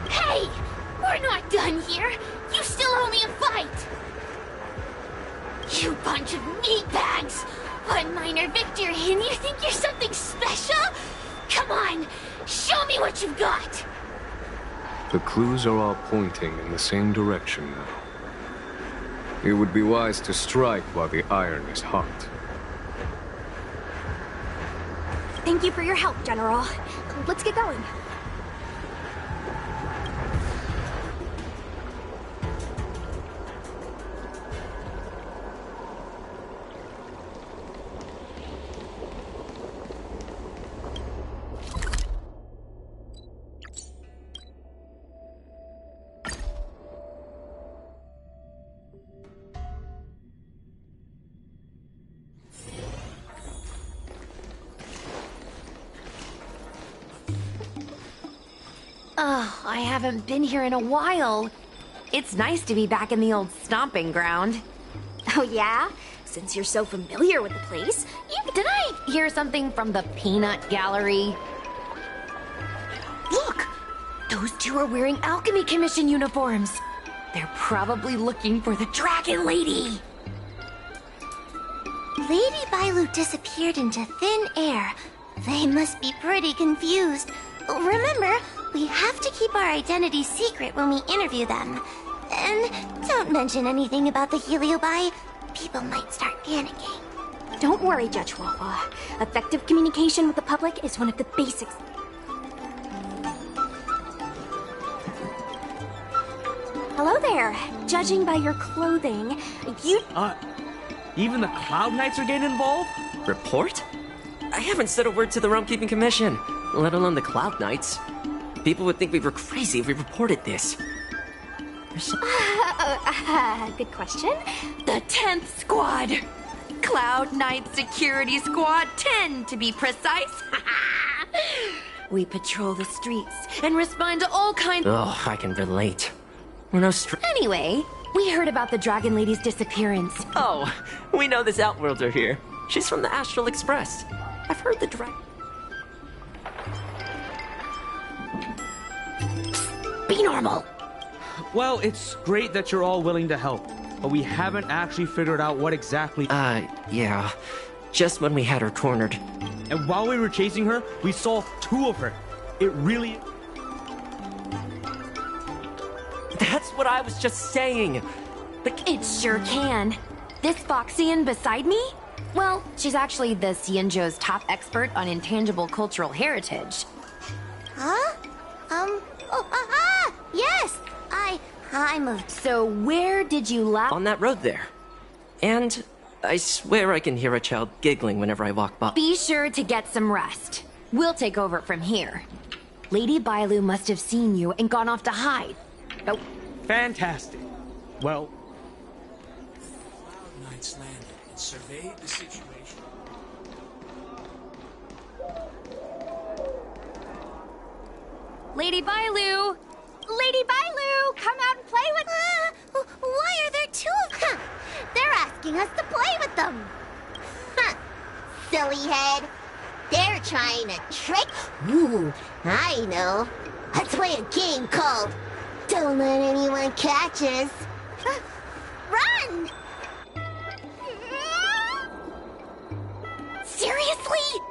Hey! We're not done here! You still owe me a fight! You bunch of meatbags! One minor victory and you think you're something special? Come on! Show me what you've got! The clues are all pointing in the same direction now. It would be wise to strike while the iron is hot. Thank you for your help, General. Let's get going. I haven't been here in a while. It's nice to be back in the old stomping ground. Oh yeah? Since you're so familiar with the place, Did I hear something from the peanut gallery? Look! Those two are wearing Alchemy Commission uniforms. They're probably looking for the Dragon Lady. Lady Bailu disappeared into thin air. They must be pretty confused. Remember, we have to keep our identity secret when we interview them. And don't mention anything about the Heliobi. People might start panicking. don't worry, Judge Wawa. Effective communication with the public is one of the basics. Hello there. Judging by your clothing, you... Even the Cloud Knights are getting involved? Report? I haven't said a word to the Realm-Keeping Commission, let alone the Cloud Knights. People would think we were crazy if we reported this. Good question. The 10th Squad! Cloud Knight Security Squad 10, to be precise. We patrol the streets and respond to all kinds... Oh, I can relate. We're no Anyway, we heard about the Dragon Lady's disappearance. Oh, we know this Outworlder here. She's from the Astral Express. I've heard the Be normal! Well, it's great that you're all willing to help, but we haven't actually figured out what exactly... yeah. Just when we had her cornered. And while we were chasing her, we saw two of her. It really... That's what I was just saying. But it sure can. This Foxian beside me? Well, she's actually the Xianzhou's top expert on intangible cultural heritage. Huh? Yes! I moved. So where did you last... On that road there. And I swear I can hear a child giggling whenever I walk by. Be sure to get some rest. We'll take over from here. Lady Bailu must have seen you and gone off to hide. Oh. Fantastic. Well... Cloud Knights landed and surveyed the situation. Lady Bailu! Lady Bailu! Come out and play with... Why are there two of them? They're asking us to play with them. Silly head. They're trying to trick... Ooh, I know. Let's play a game called... Don't let anyone catch us. Run! Seriously?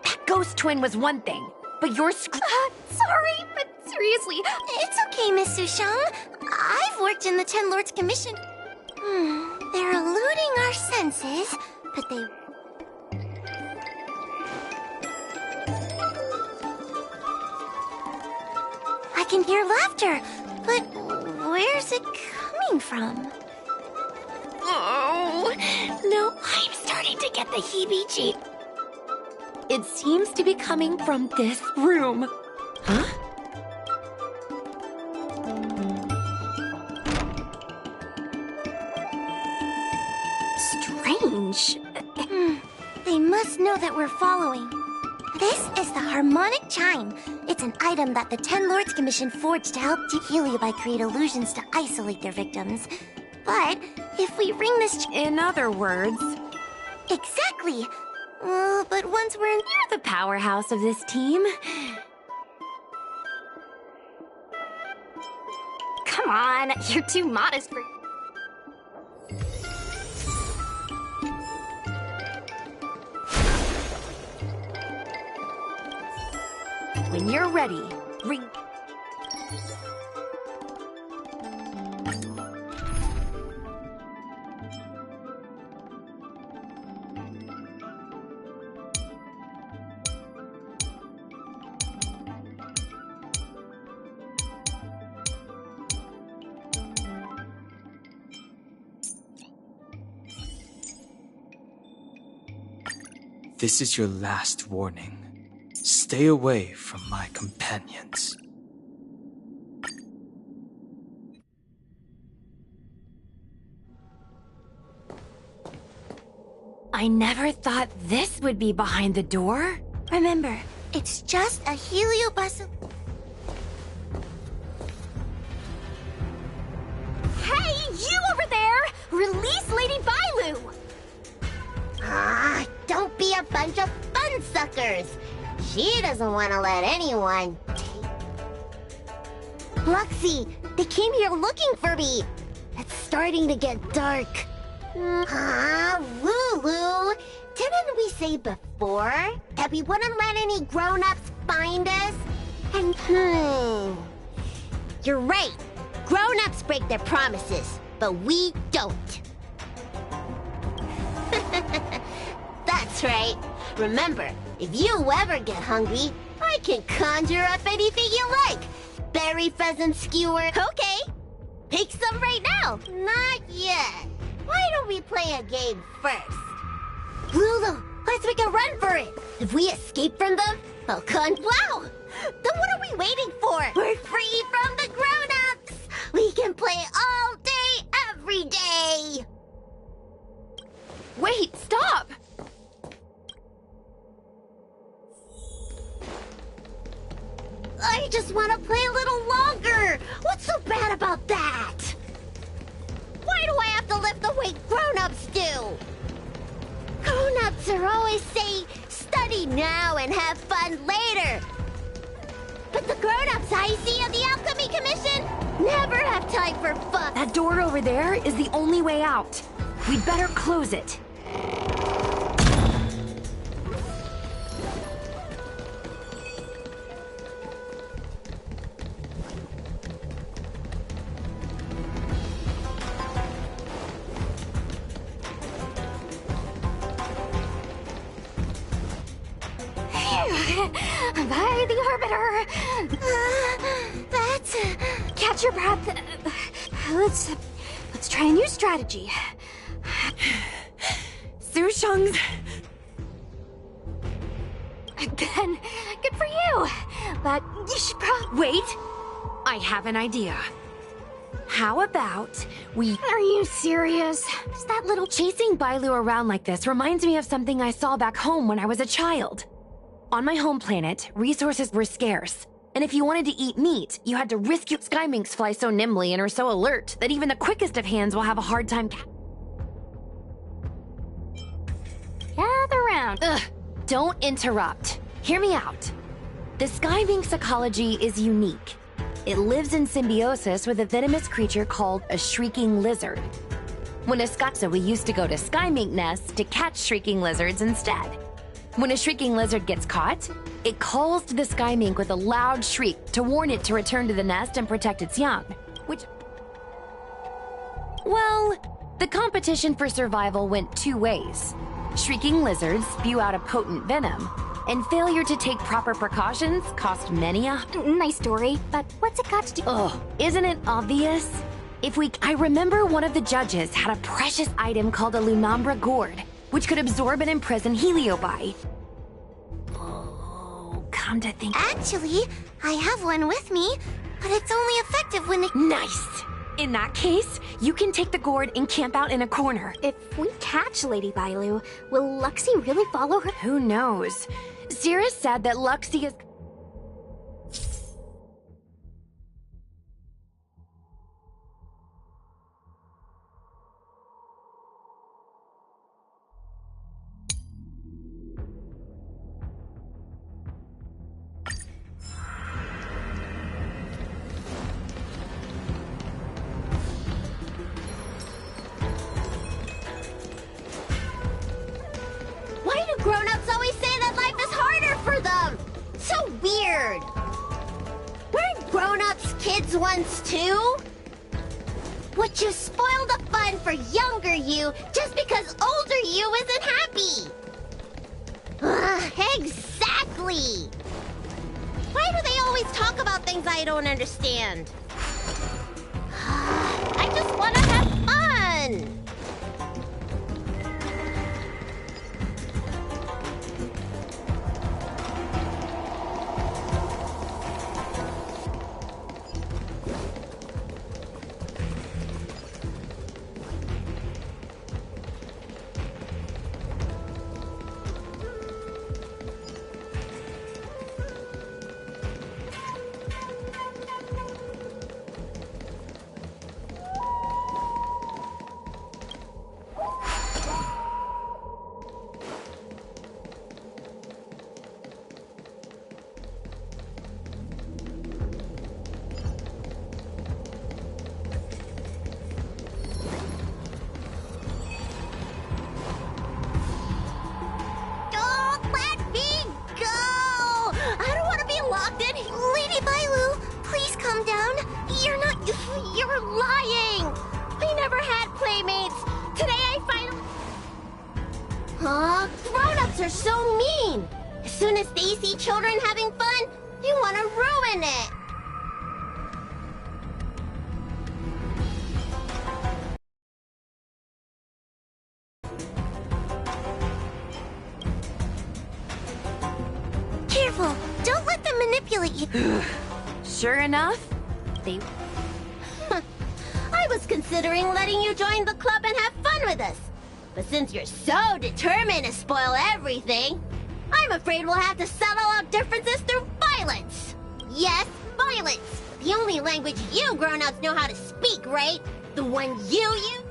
That ghost twin was one thing, but you're Sorry, but seriously, it's okay, Miss Sushang. I've worked in the Ten Lords Commission. They're eluding our senses, but they... I can hear laughter, but where's it coming from? Oh, no, I'm starting to get the heebie-jeeb. It seems to be coming from this room. Huh? Strange. They must know that we're following. This is the harmonic chime. It's an item that the Ten Lords Commission forged to help Heliubi create illusions to isolate their victims. But if we ring this... In other words... Exactly. But once we're near the powerhouse of this team... Come on, you're too modest for... When you're ready, ring... This is your last warning. Stay away from my companions. I never thought this would be behind the door. Remember, it's just a heliobus... Hey, you over there! Release Lady Bailu! Don't be a bunch of fun suckers. She doesn't want to let anyone Luxie, they came here looking for me. It's starting to get dark. Lulu, didn't we say before that we wouldn't let any grown-ups find us? And you're right. Grown-ups break their promises, but we don't. That's right. Remember, if you ever get hungry, I can conjure up anything you like. Berry pheasant skewer. Okay. Pick some right now. Not yet. Why don't we play a game first? Lulu, let's make a run for it. If we escape from them, they'll wow. Then what are we waiting for? We're free from the grown-ups. We can play all day, every day. Wait, stop! I just want to play a little longer. What's so bad about that? Why do I have to lift the weight grown-ups do? Grown-ups are always say, study now and have fun later. But the grown-ups I see at the Alchemy Commission never have time for fun. That door over there is the only way out. We'd better close it. By the Arbiter. That's... Catch your breath. Let's try a new strategy. Sushang's... Then, good for you. But you should probably... Wait! I have an idea. How about we... Are you serious? That little chasing Bailu around like this reminds me of something I saw back home when I was a child. On my home planet, resources were scarce. And if you wanted to eat meat, you had to risk your... Sky minks fly so nimbly and are so alert that even the quickest of hands will have a hard time... Gather round. Ugh, don't interrupt. Hear me out. The sky mink's ecology is unique. It lives in symbiosis with a venomous creature called a shrieking lizard. When a sky... So we used to go to sky mink nests to catch shrieking lizards instead. When a shrieking lizard gets caught, it calls to the sky mink with a loud shriek to warn it to return to the nest and protect its young. Which... well, the competition for survival went two ways. Shrieking lizards spew out a potent venom, and failure to take proper precautions cost many a... Nice story, but what's it got to do? Ugh, isn't it obvious? I remember one of the judges had a precious item called a Lunambra gourd, which could absorb and imprison Heliobite. Oh, come to think... Actually, I have one with me, but it's only effective when it... Nice! In that case, you can take the gourd and camp out in a corner. If we catch Lady Bailu, will Luxie really follow her? Who knows? Cirrus said that Luxie is... Why do grown-ups always say that life is harder for them? So weird. Weren't grown-ups kids once too? Would you spoil the fun for younger you just because older you isn't happy? Ugh, exactly. Why do they always talk about things I don't understand? I just want to have fun. You're lying! I never had playmates! Today I finally... Huh? Grown-ups are so mean! As soon as they see children having fun, they want to ruin it! Careful! Don't let them manipulate you! Sure enough, they... I was considering letting you join the club and have fun with us. But since you're so determined to spoil everything, I'm afraid we'll have to settle our differences through violence. Yes, violence. The only language you grown-ups know how to speak, right? The one you use?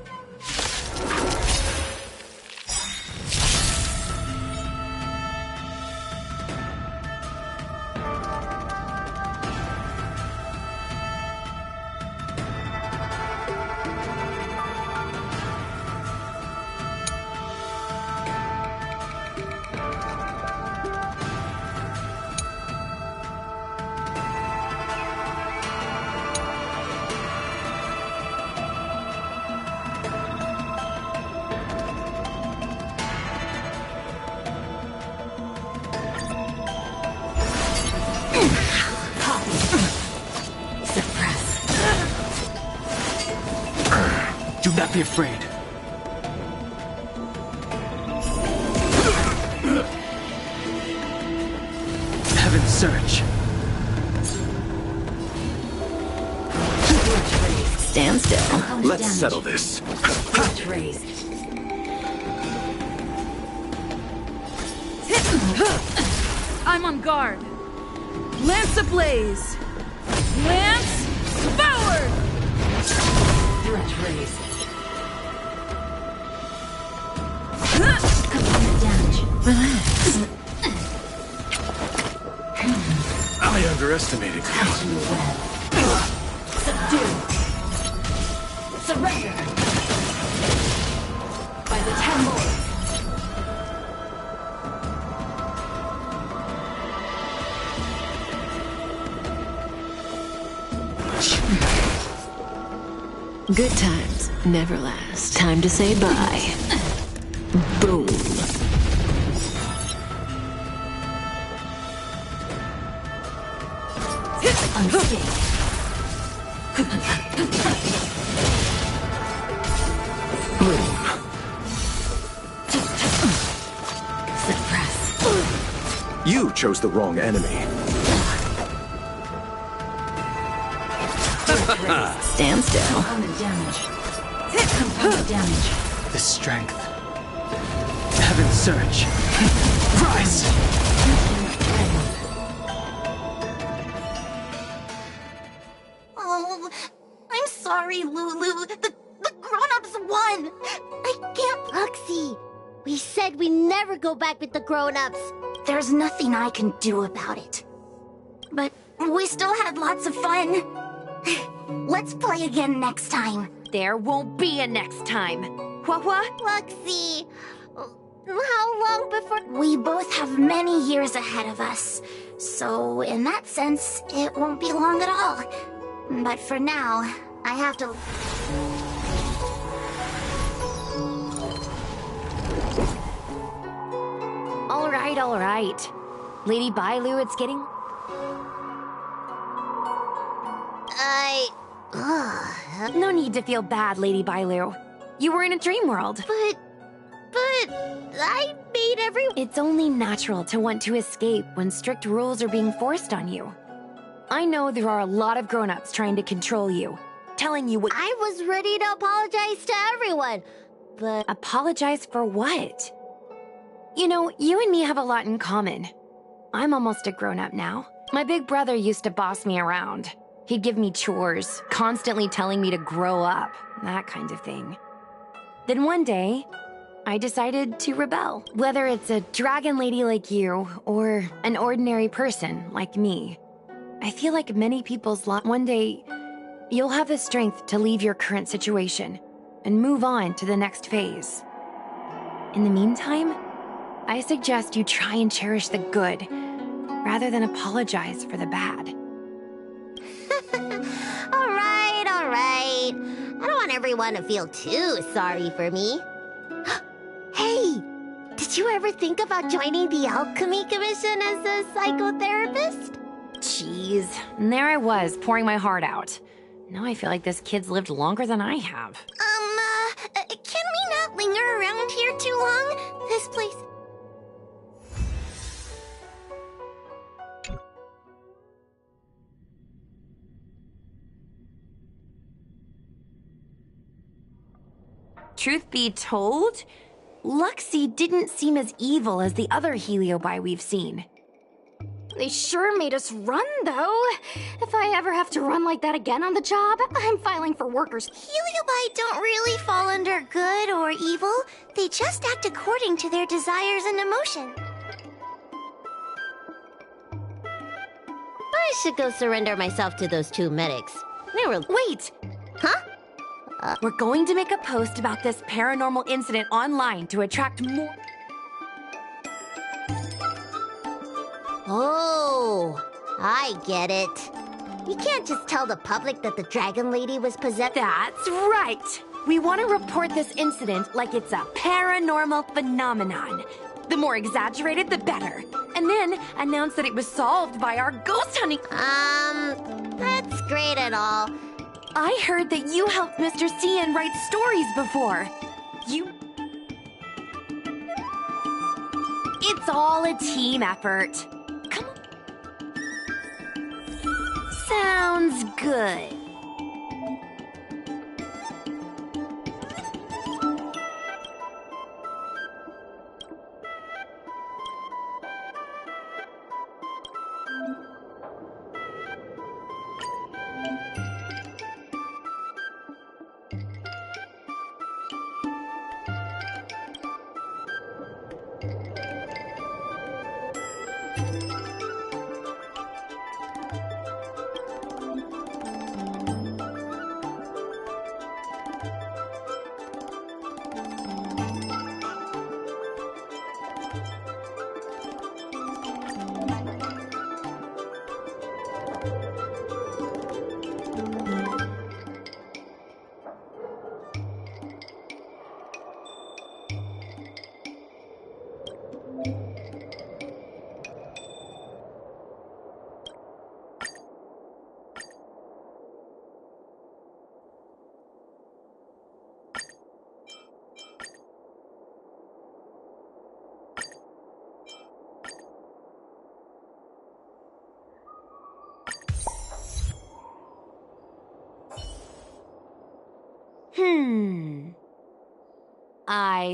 Do not be afraid. Heaven's search. Stand still. Let's settle this. I'm on guard. Lance ablaze. Lance forward! Threat raised. Relax. I underestimated you. Subdue. Surrender. By the 10 lords. Good times never last. Time to say bye. Boom. Unscathed. Suppress. You chose the wrong enemy. Stand still. Component damage. Component damage. The strength. Heaven's surge. Rise! Oh, I'm sorry, Lulu. The grown-ups won. I can't. Luxie, we said we never go back with the grown-ups. There's nothing I can do about it. But we still had lots of fun. Let's play again next time. There won't be a next time. Hua-Hua? Luxie, how long before... We both have many years ahead of us. So, in that sense, it won't be long at all. But for now, I have to... All right. Lady Bailu, it's getting... No need to feel bad, Lady Bailu. You were in a dream world. But I made every... It's only natural to want to escape when strict rules are being forced on you. I know there are a lot of grown-ups trying to control you, telling you what... I was ready to apologize to everyone, but... Apologize for what? You know, you and me have a lot in common. I'm almost a grown-up now. My big brother used to boss me around. He'd give me chores, constantly telling me to grow up, that kind of thing. Then one day, I decided to rebel. Whether it's a dragon lady like you, or an ordinary person like me, I feel like many people's lives. One day, you'll have the strength to leave your current situation and move on to the next phase. In the meantime, I suggest you try and cherish the good, rather than apologize for the bad. All right. I don't want everyone to feel too sorry for me. Hey, did you ever think about joining the Alchemy Commission as a psychotherapist? Jeez, and there I was, pouring my heart out. Now I feel like this kid's lived longer than I have. Can we not linger around here too long? This place... Truth be told, Luxie didn't seem as evil as the other Heliobi we've seen. They sure made us run, though. If I ever have to run like that again on the job, I'm filing for workers. Heliobi don't really fall under good or evil. They just act according to their desires and emotion. I should go surrender myself to those two medics. They were... Wait! Huh? We're going to make a post about this paranormal incident online to attract more... Oh, I get it. You can't just tell the public that the Dragon Lady was possessed. That's right! We want to report this incident like it's a paranormal phenomenon. The more exaggerated, the better. And then announce that it was solved by our ghost hunting... That's great and all. I heard that you helped Mr. Cian write stories before. It's all a team effort. Come on. Sounds good.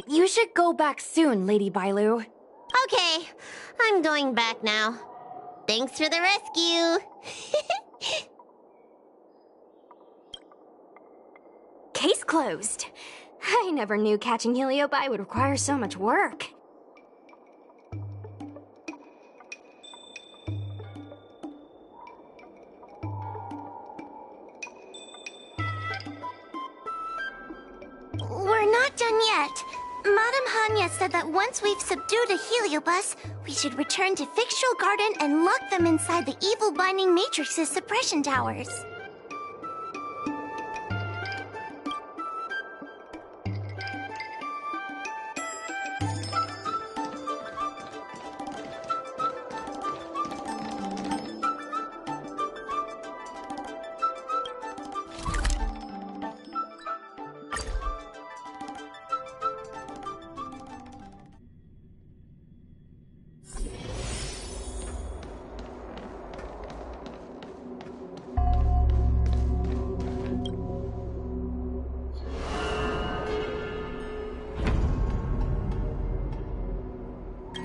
You should go back soon, Lady Bailu. Okay, I'm going back now. Thanks for the rescue. Case closed. I never knew catching Heliobi would require so much work. We're not done yet. Madame Hanya said that once we've subdued a heliobus, we should return to Fixtural Garden and lock them inside the evil binding matrix's suppression towers.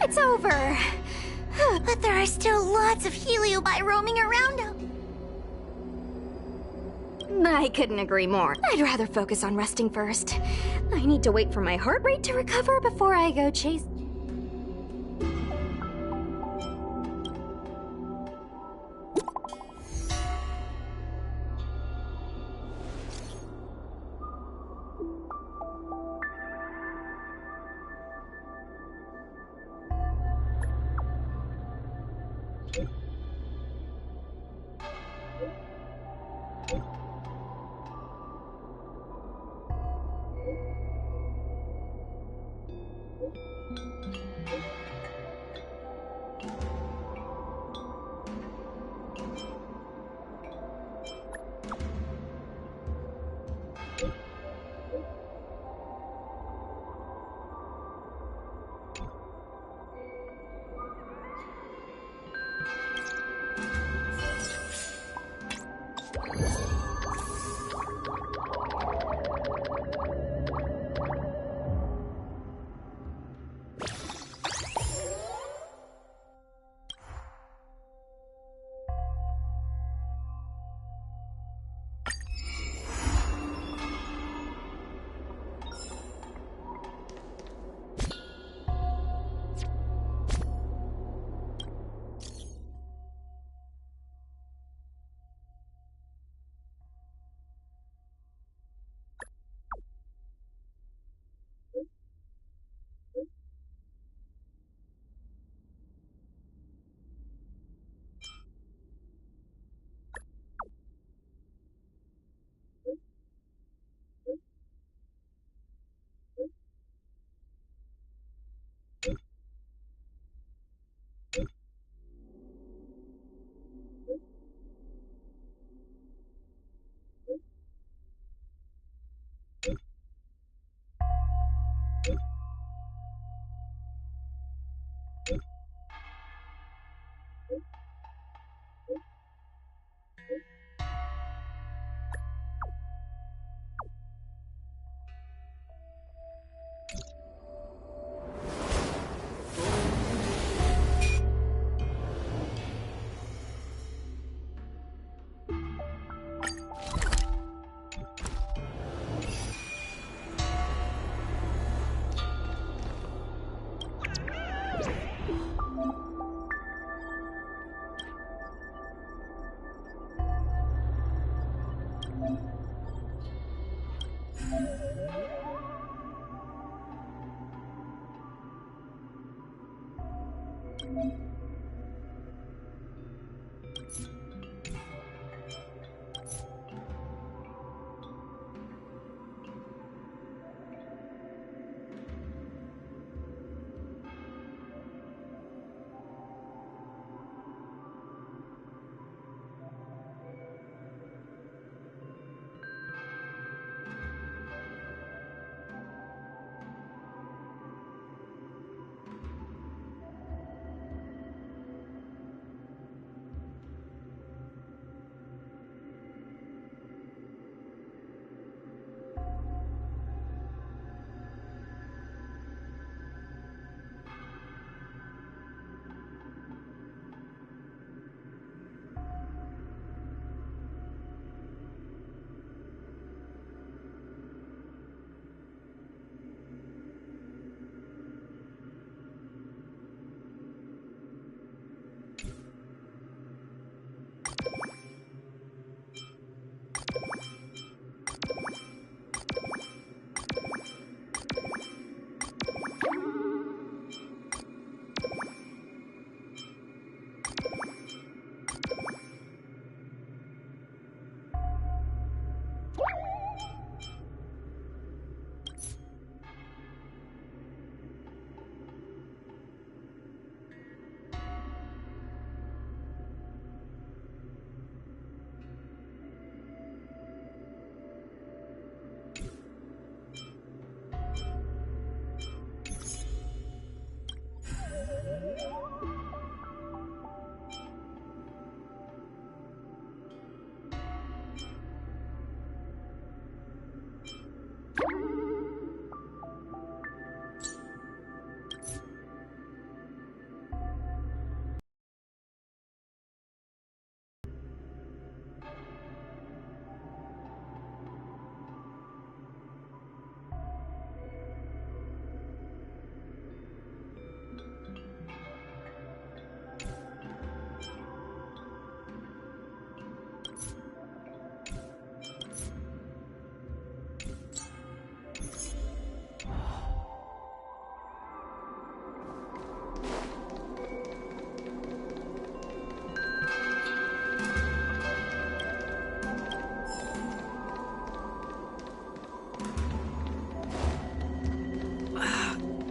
It's over. But there are still lots of heliobi roaming around them. I couldn't agree more. I'd rather focus on resting first. I need to wait for my heart rate to recover before I go chase...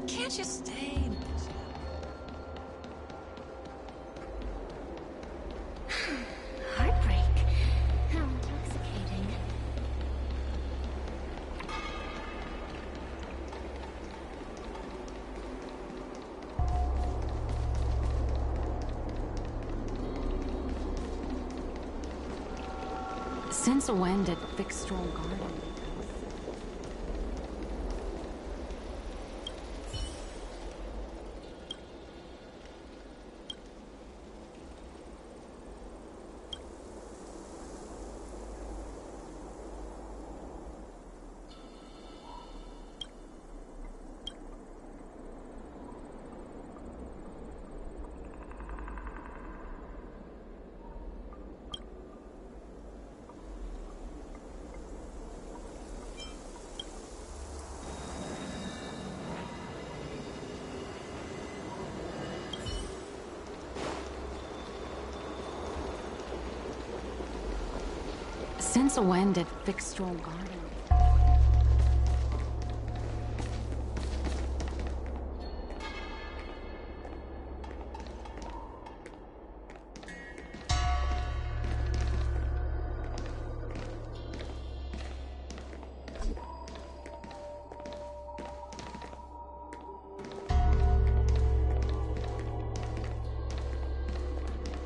Can't you stay? Heartbreak. How intoxicating. Since when did Fixstral Garden? Since when did Fixstral Garden?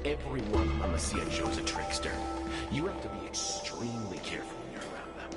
Everyone on the Cienjo is a trickster. You have to be extremely careful when you're around them.